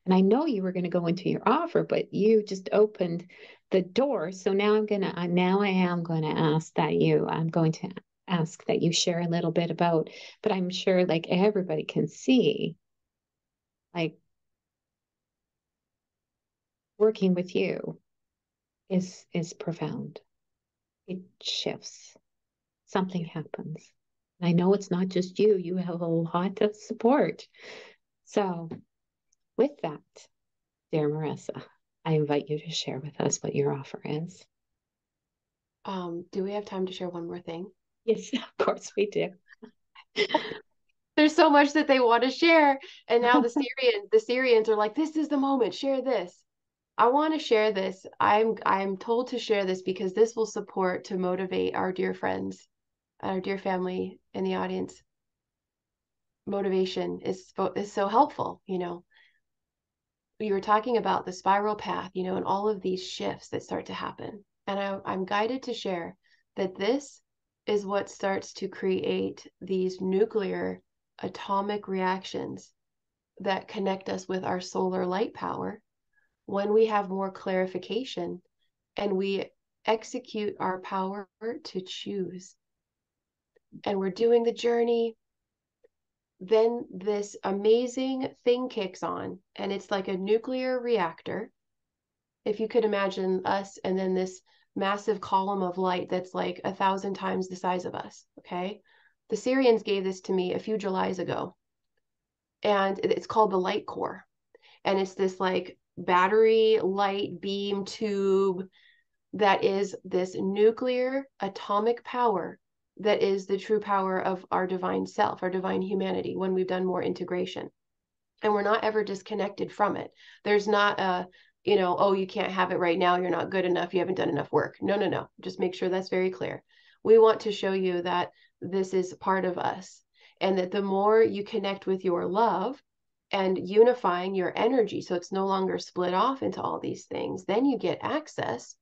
And I know you were going to go into your offer, but you just opened the door. So now I am going to I'm going to ask that you share a little bit about, but I'm sure like everybody can see, like working with you is profound. It shifts. Something happens. And I know it's not just you. You have a lot of support. So with that, dear Marissa, I invite you to share with us what your offer is. Do we have time to share one more thing? Yes, of course we do. There's so much that they want to share. And now the Syrians are like, this is the moment, share this. I want to share this. I'm told to share this because this will support to motivate our dear friends, our dear family in the audience. Motivation is so helpful, you know. You were talking about the spiral path, you know, and all of these shifts that start to happen. And I'm guided to share that this is what starts to create these nuclear atomic reactions that connect us with our solar light power when we have more clarification and we execute our power to choose. And we're doing the journey, then this amazing thing kicks on, and it's like a nuclear reactor. If you could imagine us and then this massive column of light that's like 1,000 times the size of us, okay? The Syrians gave this to me a few Julys ago, and it's called the light core. And it's this like battery light beam tube that is this nuclear atomic power that is the true power of our divine self, our divine humanity, when we've done more integration. And we're not ever disconnected from it. There's not a, you know, oh, you can't have it right now. You're not good enough. You haven't done enough work. No, no, no. Just make sure that's very clear. We want to show you that this is part of us, and that the more you connect with your love and unifying your energy so it's no longer split off into all these things, then you get access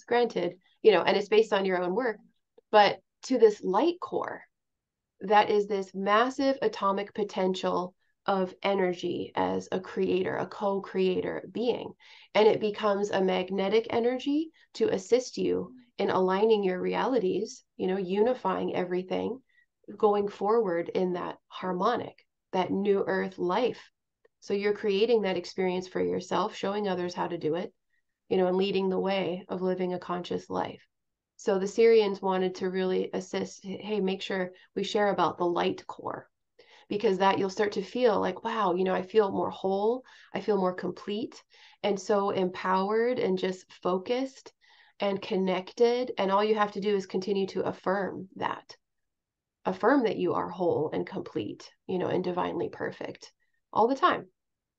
granted, you know, and it's based on your own work, but to this light core that is this massive atomic potential of energy as a creator, a co-creator being. And it becomes a magnetic energy to assist you in aligning your realities, you know, unifying everything, going forward in that harmonic, that new earth life. So you're creating that experience for yourself, showing others how to do it, you know, and leading the way of living a conscious life. So the Syrians wanted to really assist, hey, make sure we share about the light core, because that you'll start to feel like, wow, you know, I feel more whole, I feel more complete, and so empowered and just focused and connected. And all you have to do is continue to affirm that you are whole and complete, you know, and divinely perfect all the time,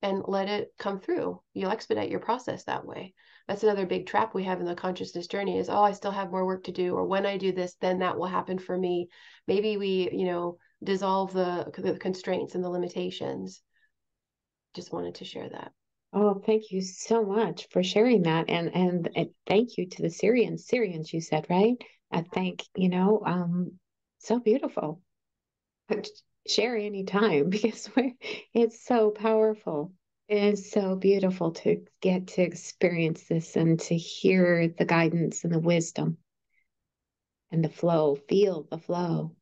and let it come through. You'll expedite your process that way. That's another big trap we have in the consciousness journey is, oh, I still have more work to do, or when I do this, then that will happen for me. Maybe we, you know, dissolve the constraints and the limitations. Just wanted to share that. Oh, thank you so much for sharing that, and thank you to the Syrians. You said, right? I think so beautiful. Share anytime because it's so powerful. It is so beautiful to get to experience this and to hear the guidance and the wisdom and the flow. Feel the flow.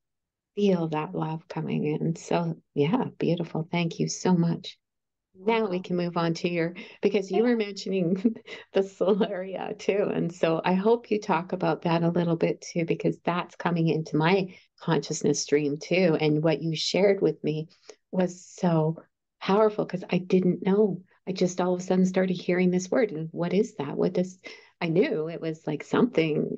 Feel that love coming in. So, yeah, beautiful. Thank you so much. You're Now we welcome. can move on to because you were mentioning the solaria too. And so I hope you talk about that a little bit too, because that's coming into my consciousness stream too. And what you shared with me was so powerful because I didn't know. I just all of a sudden started hearing this word. And what is that? I knew it was like something,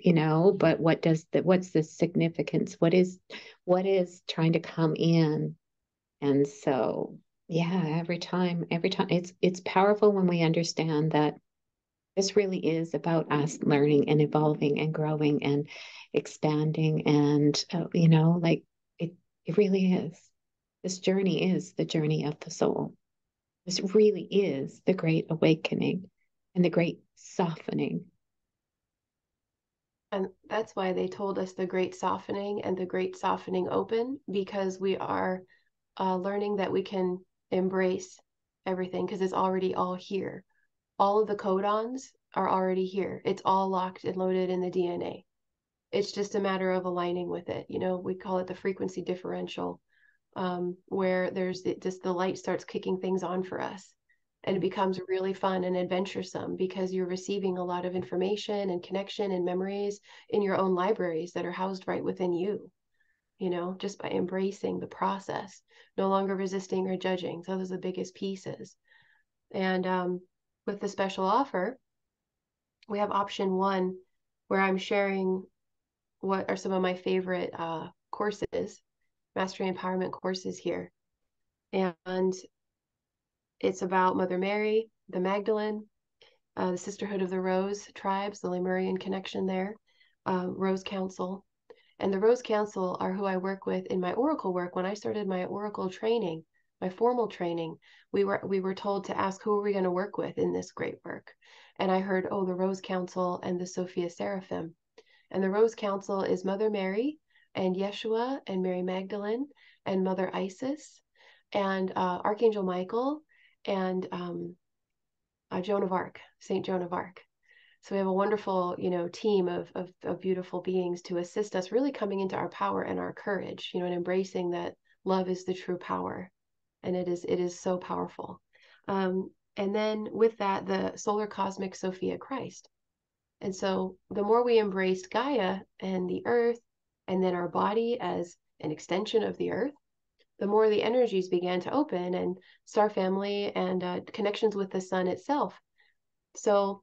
but what's the significance? What is trying to come in? And so, yeah, every time it's powerful when we understand that this really is about us learning and evolving and growing and expanding. And, like it really is. This journey is the journey of the soul. This really is the great awakening and the great softening. And that's why they told us the great softening and the great softening open, because we are learning that we can embrace everything because it's already all here. All of the codons are already here. It's all locked and loaded in the DNA. It's just a matter of aligning with it. You know, we call it the frequency differential, where just the light starts kicking things on for us. And it becomes really fun and adventuresome because you're receiving a lot of information and connection and memories in your own libraries that are housed right within you, just by embracing the process, no longer resisting or judging. So those are the biggest pieces. And with the special offer, we have option 1, where I'm sharing what are some of my favorite courses, mastery empowerment courses here. And it's about Mother Mary, the Magdalene, the Sisterhood of the Rose tribes, the Lemurian connection there, Rose Council. And the Rose Council are who I work with in my oracle work. When I started my oracle training, my formal training, we were told to ask who are we going to work with in this great work. And I heard, oh, the Rose Council and the Sophia Seraphim. And the Rose Council is Mother Mary and Yeshua and Mary Magdalene and Mother Isis and Archangel Michael and Joan of Arc, Saint Joan of Arc. So we have a wonderful, team of beautiful beings to assist us really coming into our power and our courage, and embracing that love is the true power. And it is so powerful. And then with that, the solar cosmic Sophia Christ. And so the more we embraced Gaia and the earth, and then our body as an extension of the earth, the more the energies began to open and star family and connections with the sun itself. So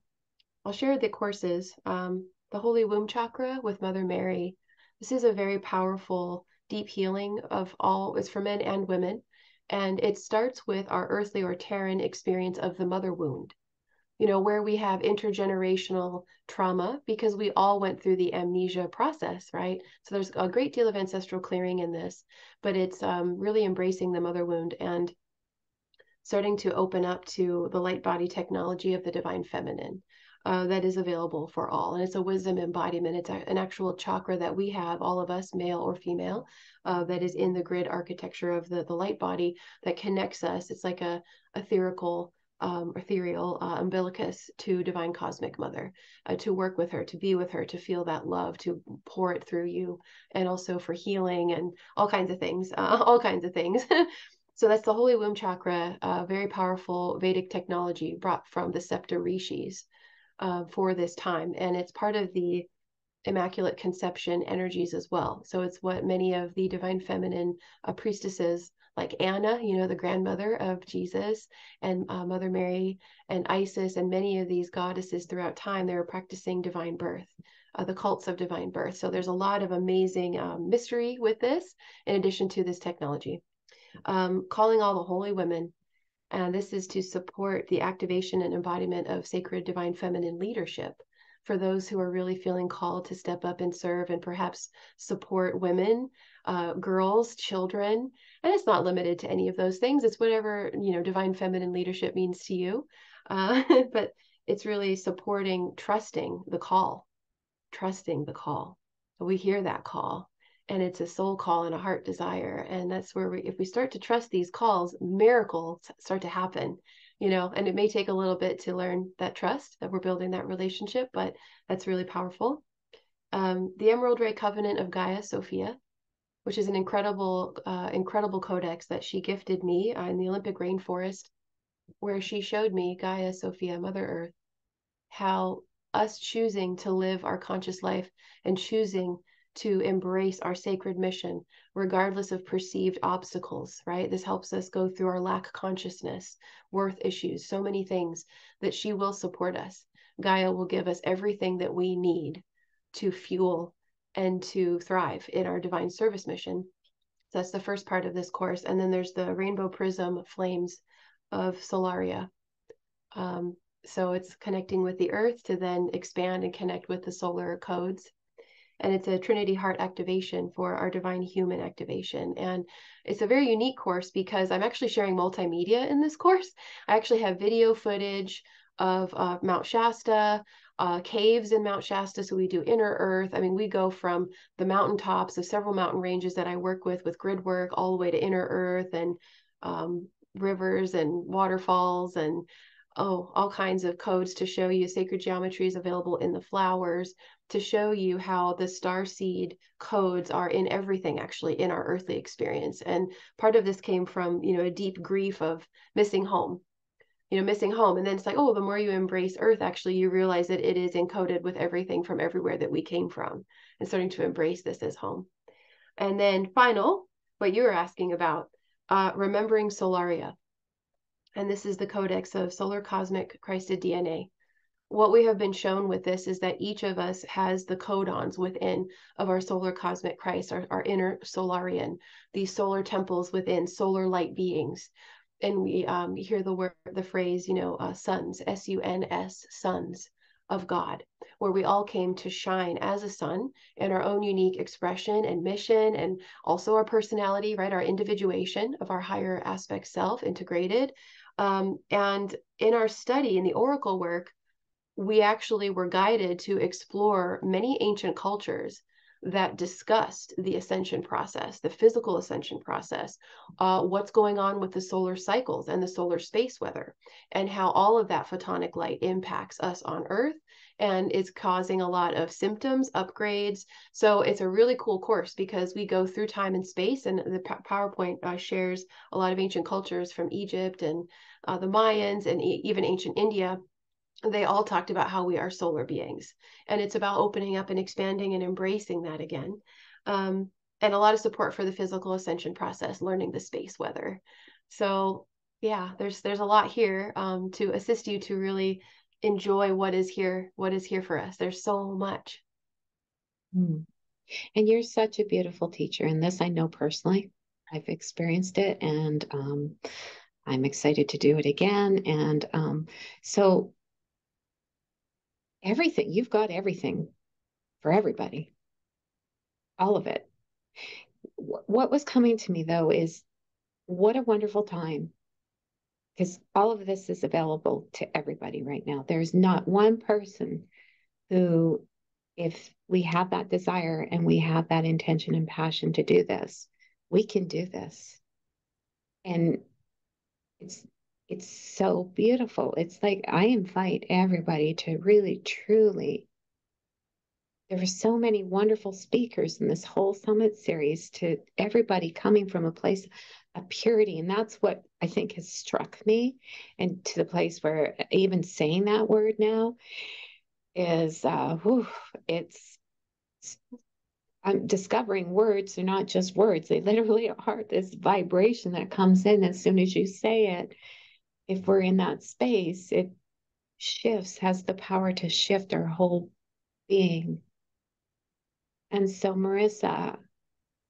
I'll share the courses. The Holy Womb Chakra with Mother Mary. This is a very powerful, deep healing of all, it's for men and women. And it starts with our earthly or Terran experience of the mother wound, where we have intergenerational trauma because we all went through the amnesia process, right? So there's a great deal of ancestral clearing in this, but it's really embracing the mother wound and starting to open up to the light body technology of the divine feminine. That is available for all. And it's a wisdom embodiment. It's an actual chakra that we have, all of us, male or female, that is in the grid architecture of the light body that connects us. It's like a ethereal umbilicus to divine cosmic mother, to work with her, to be with her, to feel that love, to pour it through you, and also for healing and all kinds of things, So that's the Holy Womb Chakra, very powerful Vedic technology brought from the Septa Rishis. For this time, and it's part of the Immaculate Conception energies as well. So it's what many of the divine feminine priestesses like Anna, the grandmother of Jesus, and Mother Mary and Isis, and many of these goddesses throughout time, they were practicing divine birth, the cults of divine birth. So there's a lot of amazing mystery with this, in addition to this technology. Calling all the holy women. And this is to support the activation and embodiment of sacred divine feminine leadership for those who are really feeling called to step up and serve and perhaps support women, girls, children. And it's not limited to any of those things. It's whatever, divine feminine leadership means to you. But it's really supporting, trusting the call. So we hear that call. And it's a soul call and a heart desire. And that's where if we start to trust these calls, miracles start to happen, and it may take a little bit to learn that trust, that we're building that relationship, but that's really powerful. The Emerald Ray Covenant of Gaia, Sophia, which is an incredible codex that she gifted me in the Olympic rainforest, where she showed me, Gaia, Sophia, Mother Earth, how us choosing to live our conscious life and choosing to embrace our sacred mission, regardless of perceived obstacles, right? This helps us go through our lack consciousness, worth issues, so many things that she will support us. Gaia will give us everything that we need to fuel and to thrive in our divine service mission. So that's the first part of this course. And then there's the Rainbow Prism Flames of Solaria. So it's connecting with the earth to then expand and connect with the solar codes. And it's a Trinity Heart activation for our divine human activation. And it's a very unique course because I'm actually sharing multimedia in this course. I actually have video footage of Mount Shasta, caves in Mount Shasta. So we do inner earth. I mean, we go from the mountaintops of several mountain ranges that I work with grid work all the way to inner earth and rivers and waterfalls and all kinds of codes to show you sacred geometries available in the flowers, to show you how the starseed codes are in everything, actually, in our earthly experience. And part of this came from, a deep grief of missing home. And then it's like, the more you embrace earth, actually, you realize that it is encoded with everything from everywhere that we came from, and starting to embrace this as home. And then final, what you were asking about, remembering Solaria. And this is the codex of solar cosmic Christed DNA. What we have been shown with this is that each of us has the codons within of our solar cosmic Christ, our inner Solarian, these solar temples within, solar light beings. and we hear the phrase, sons, S-U-N-S, sons of God, where we all came to shine as a son in our own unique expression and mission, and also our personality, right? Our individuation of our higher aspect self integrated. And in our study, in the oracle work, we actually were guided to explore many ancient cultures that discussed the ascension process, the physical ascension process, what's going on with the solar cycles and the solar space weather, and how all of that photonic light impacts us on Earth and is causing a lot of symptoms, upgrades. So it's a really cool course because we go through time and space, and the PowerPoint shares a lot of ancient cultures from Egypt and the Mayans and even ancient India. They all talked about how we are solar beings, and it's about opening up and expanding and embracing that again. And a lot of support for the physical ascension process, learning the space weather. So yeah, there's a lot here to assist you to really enjoy what is here for us. There's so much. Mm. And you're such a beautiful teacher. And this I know personally. I've experienced it, and I'm excited to do it again. And so everything, you've got everything for everybody, all of it. What was coming to me though is what a wonderful time, because all of this is available to everybody right now. There's not one person who, if we have that desire and we have that intention and passion to do this, we can do this. And it's it's so beautiful. It's like I invite everybody to really truly, there were so many wonderful speakers in this whole summit series, to everybody coming from a place of purity. And that's what I think has struck me, and to the place where even saying that word now is, whew, it's, I'm discovering words are not just words. They literally are this vibration that comes in as soon as you say it. If we're in that space, it shifts, has the power to shift our whole being. And so, Marissa,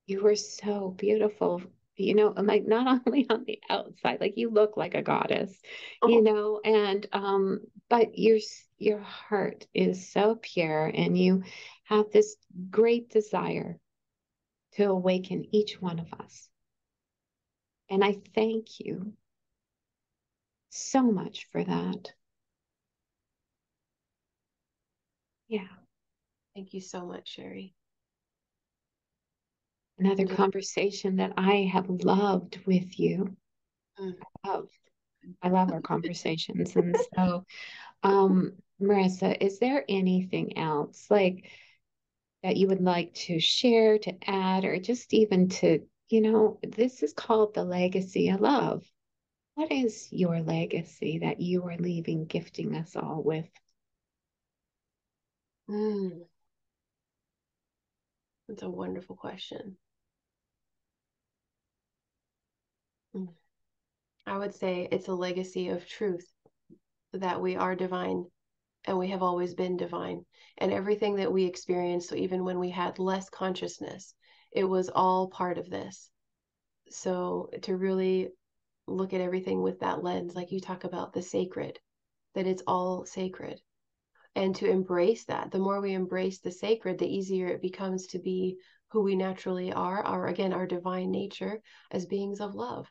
you were so beautiful, like not only on the outside, like you look like a goddess, Oh, and but your heart is so pure, and you have this great desire to awaken each one of us. And I thank you so much for that. Yeah. thank you so much, Sherry. Another I'm just, conversation that I have loved with you. mm. Love. I love our conversations. And so, Marissa, is there anything else like that you would like to share, to add, or just even to, this is called the legacy of love. What is your legacy that you are leaving, gifting us all with? Mm. That's a wonderful question. Mm. I would say it's a legacy of truth, that we are divine and we have always been divine. And everything that we experienced, so even when we had less consciousness, it was all part of this. So to really look at everything with that lens, like you talk about the sacred, that it's all sacred. And to embrace that, the more we embrace the sacred, the easier it becomes to be who we naturally are, our divine nature as beings of love.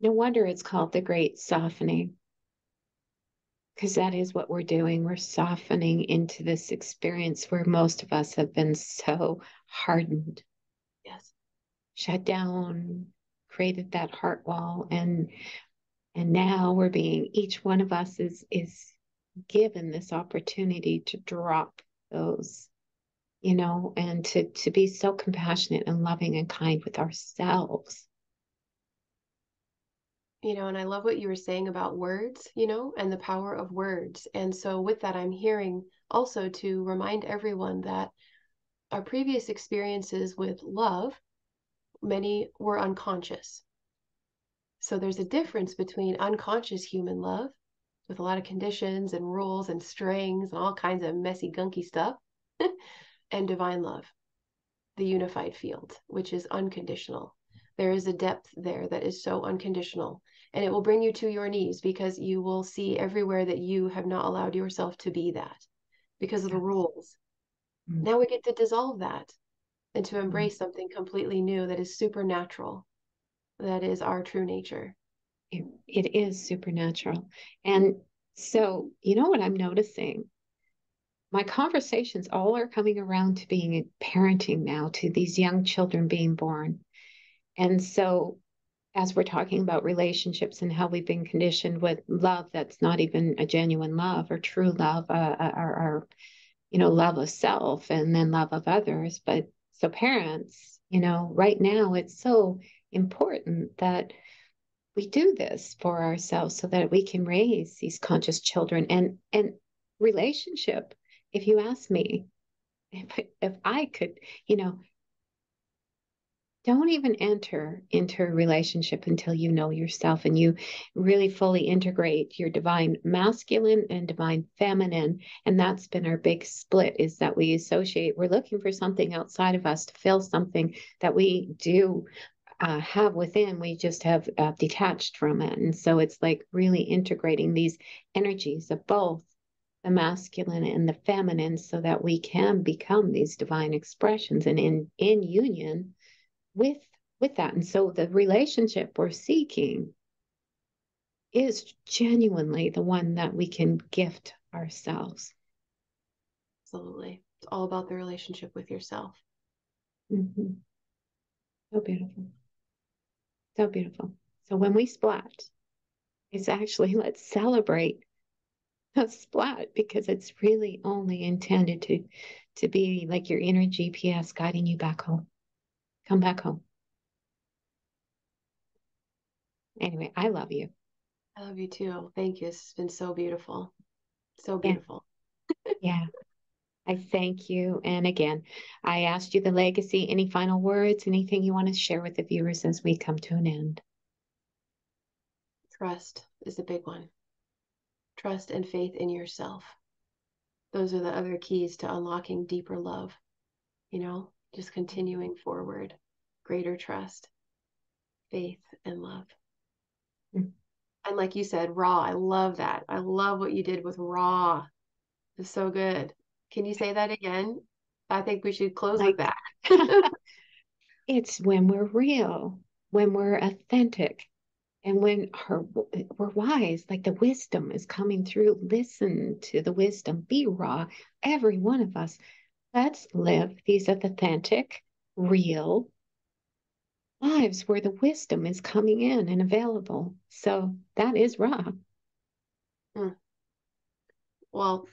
No wonder it's called the great softening, because that is what we're doing. We're softening into this experience where most of us have been so hardened, Yes. shut down, created that heart wall, and now we're being, each one of us is given this opportunity to drop those, and to be so compassionate and loving and kind with ourselves. And I love what you were saying about words, and the power of words. And so with that, I'm hearing also to remind everyone that our previous experiences with love, many were unconscious. So there's a difference between unconscious human love with a lot of conditions and rules and strings and all kinds of messy, gunky stuff, and divine love, the unified field, which is unconditional. There is a depth there that is so unconditional. And it will bring you to your knees because you will see everywhere that you have not allowed yourself to be that because of the rules. Mm. Now we get to dissolve that and to Mm. embrace something completely new that is supernatural, that is our true nature. It is supernatural. And so, you know what I'm noticing? My conversations all are coming around to being parenting now, to these young children being born. And so, as we're talking about relationships and how we've been conditioned with love that's not even a genuine love or true love, our love of self and then love of others. But so parents, right now it's so important that we do this for ourselves so that we can raise these conscious children and relationship. If you ask me, if I could, you know, don't even enter into a relationship until you know yourself and you really fully integrate your divine masculine and divine feminine. And that's been our big split, is that we're looking for something outside of us to fill something that we do have within. We just have detached from it. And so it's like really integrating these energies of both the masculine and the feminine so that we can become these divine expressions and in union with that. And so the relationship we're seeking is genuinely the one that we can gift ourselves. Absolutely. It's all about the relationship with yourself. Mm-hmm. So beautiful. So beautiful. So when we splat, it's actually, let's celebrate a splat, because it's really only intended to be like your inner GPS guiding you back home. Come back home. Anyway, I love you. I love you too. Thank you. It's been so beautiful. So Yeah. beautiful. Yeah. I thank you. And again, I asked you the legacy. Any final words, anything you want to share with the viewers as we come to an end? Trust is a big one. Trust and faith in yourself. Those are the other keys to unlocking deeper love, just continuing forward, greater trust, faith, and love. Mm. And like you said, raw. I love that. I love what you did with raw. It's so good. Can you say that again? I think we should close with Like, that. it's when we're real, when we're authentic, and when we're wise, like the wisdom is coming through. Listen to the wisdom, be raw, every one of us. Let's live these authentic, real lives where the wisdom is coming in and available. So that is raw. Mm. Well,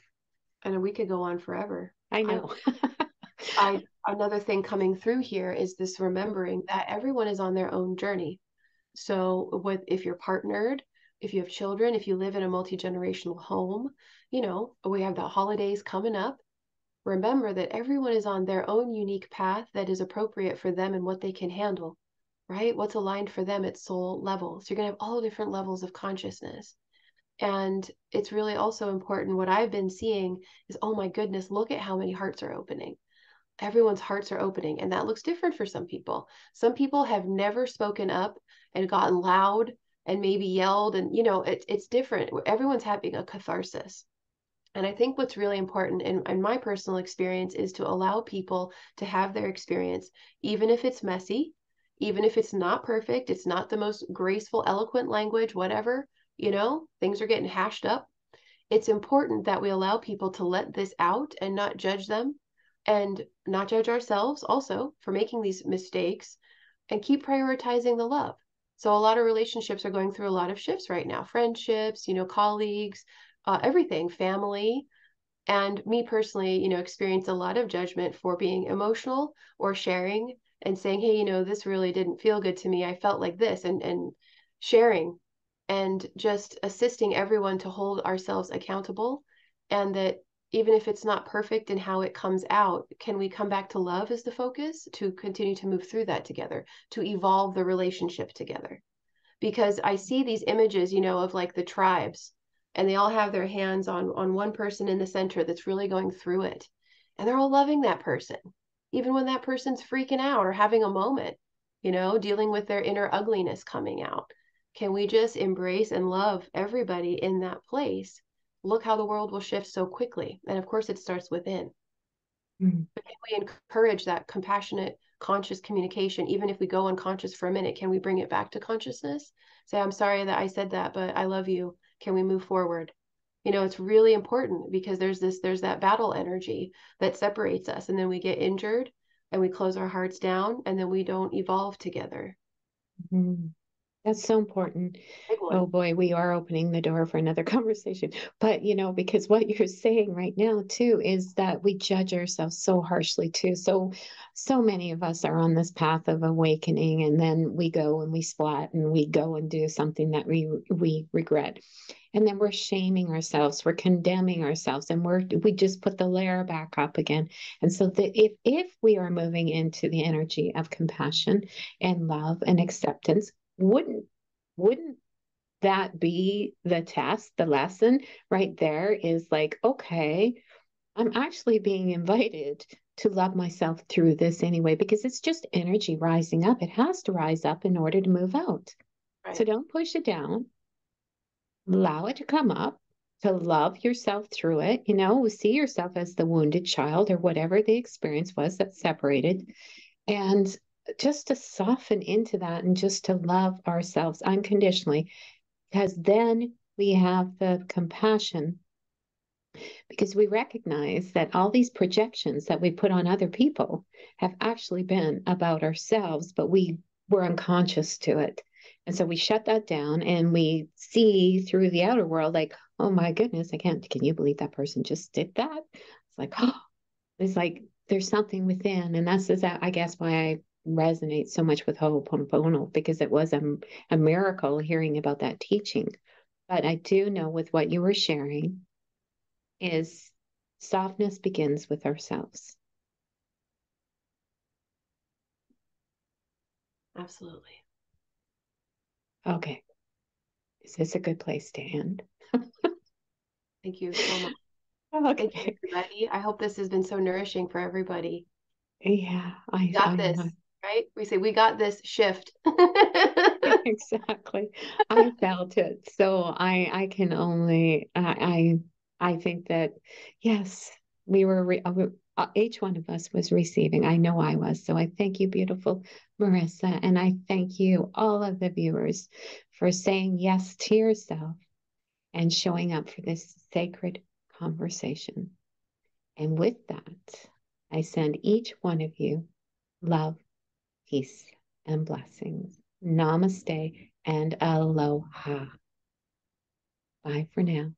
and we could go on forever. I I, know. another thing coming through here is this remembering that everyone is on their own journey. So if you're partnered, if you have children, if you live in a multi-generational home, we have the holidays coming up. Remember that everyone is on their own unique path that is appropriate for them and what they can handle, right? What's aligned for them at soul level. So you're going to have all different levels of consciousness. And it's really also important. What I've been seeing is, oh my goodness, look at how many hearts are opening. Everyone's hearts are opening, and that looks different for some people. Some people have never spoken up and gotten loud and maybe yelled, and it's different. Everyone's having a catharsis. And I think what's really important in my personal experience is to allow people to have their experience, even if it's messy, even if it's not perfect, it's not the most graceful, eloquent language, whatever, things are getting hashed up. It's important that we allow people to let this out and not judge them and not judge ourselves also for making these mistakes and keep prioritizing the love. So a lot of relationships are going through a lot of shifts right now, friendships, colleagues, everything, family. And me personally, experience a lot of judgment for being emotional or sharing and saying, hey, this really didn't feel good to me. I felt like this, and sharing and just assisting everyone to hold ourselves accountable. And that even if it's not perfect in how it comes out, can we come back to love as the focus to continue to move through that together, to evolve the relationship together? Because I see these images, of like the tribes, and they all have their hands on one person in the center that's really going through it. And they're all loving that person, even when that person's freaking out or having a moment. dealing with their inner ugliness coming out. Can we just embrace and love everybody in that place? Look how the world will shift so quickly. And of course, it starts within. Mm. But can we encourage that compassionate, conscious communication? Even if we go unconscious for a minute, can we bring it back to consciousness? Say, I'm sorry that I said that, but I love you. Can we move forward? It's really important because there's that battle energy that separates us, and then we get injured and we close our hearts down, and then we don't evolve together. Mm. That's so important. Big Oh one. boy, we are opening the door for another conversation. But, because what you're saying right now too is that we judge ourselves so harshly too. So many of us are on this path of awakening, and then we go and we splat and we go and do something that we regret. And then we're shaming ourselves, we're condemning ourselves, and we just put the layer back up again. And so that if we are moving into the energy of compassion and love and acceptance, wouldn't that be the test, the lesson right there is like, okay, I'm actually being invited to love myself through this anyway, because it's just energy rising up. It has to rise up in order to move out. So Right. don't push it down. Allow it to come up, to love yourself through it. See yourself as the wounded child or whatever the experience was that separated, and just to soften into that and just to love ourselves unconditionally, because then we have the compassion, because we recognize that all these projections that we put on other people have actually been about ourselves, but we were unconscious to it. And so we shut that down and we see through the outer world, like, oh my goodness, can you believe that person just did that? It's like, oh, it's like there's something within. And that's, I guess, why I resonate so much with Ho'oponopono, because it was a miracle hearing about that teaching. But I do know with what you were sharing is softness begins with ourselves. Absolutely. Okay. Is this a good place to end? Thank you so much. Thank you, Okay. everybody. I hope this has been so nourishing for everybody. Yeah, We got I this, know. right? We say, we got this shift. Exactly. I felt it. So I can only, I think that, yes, each one of us was receiving. I know I was. So I thank you, beautiful Marissa. And I thank you, all of the viewers, for saying yes to yourself and showing up for this sacred conversation. And with that, I send each one of you love, peace, and blessings. Namaste and aloha. Bye for now.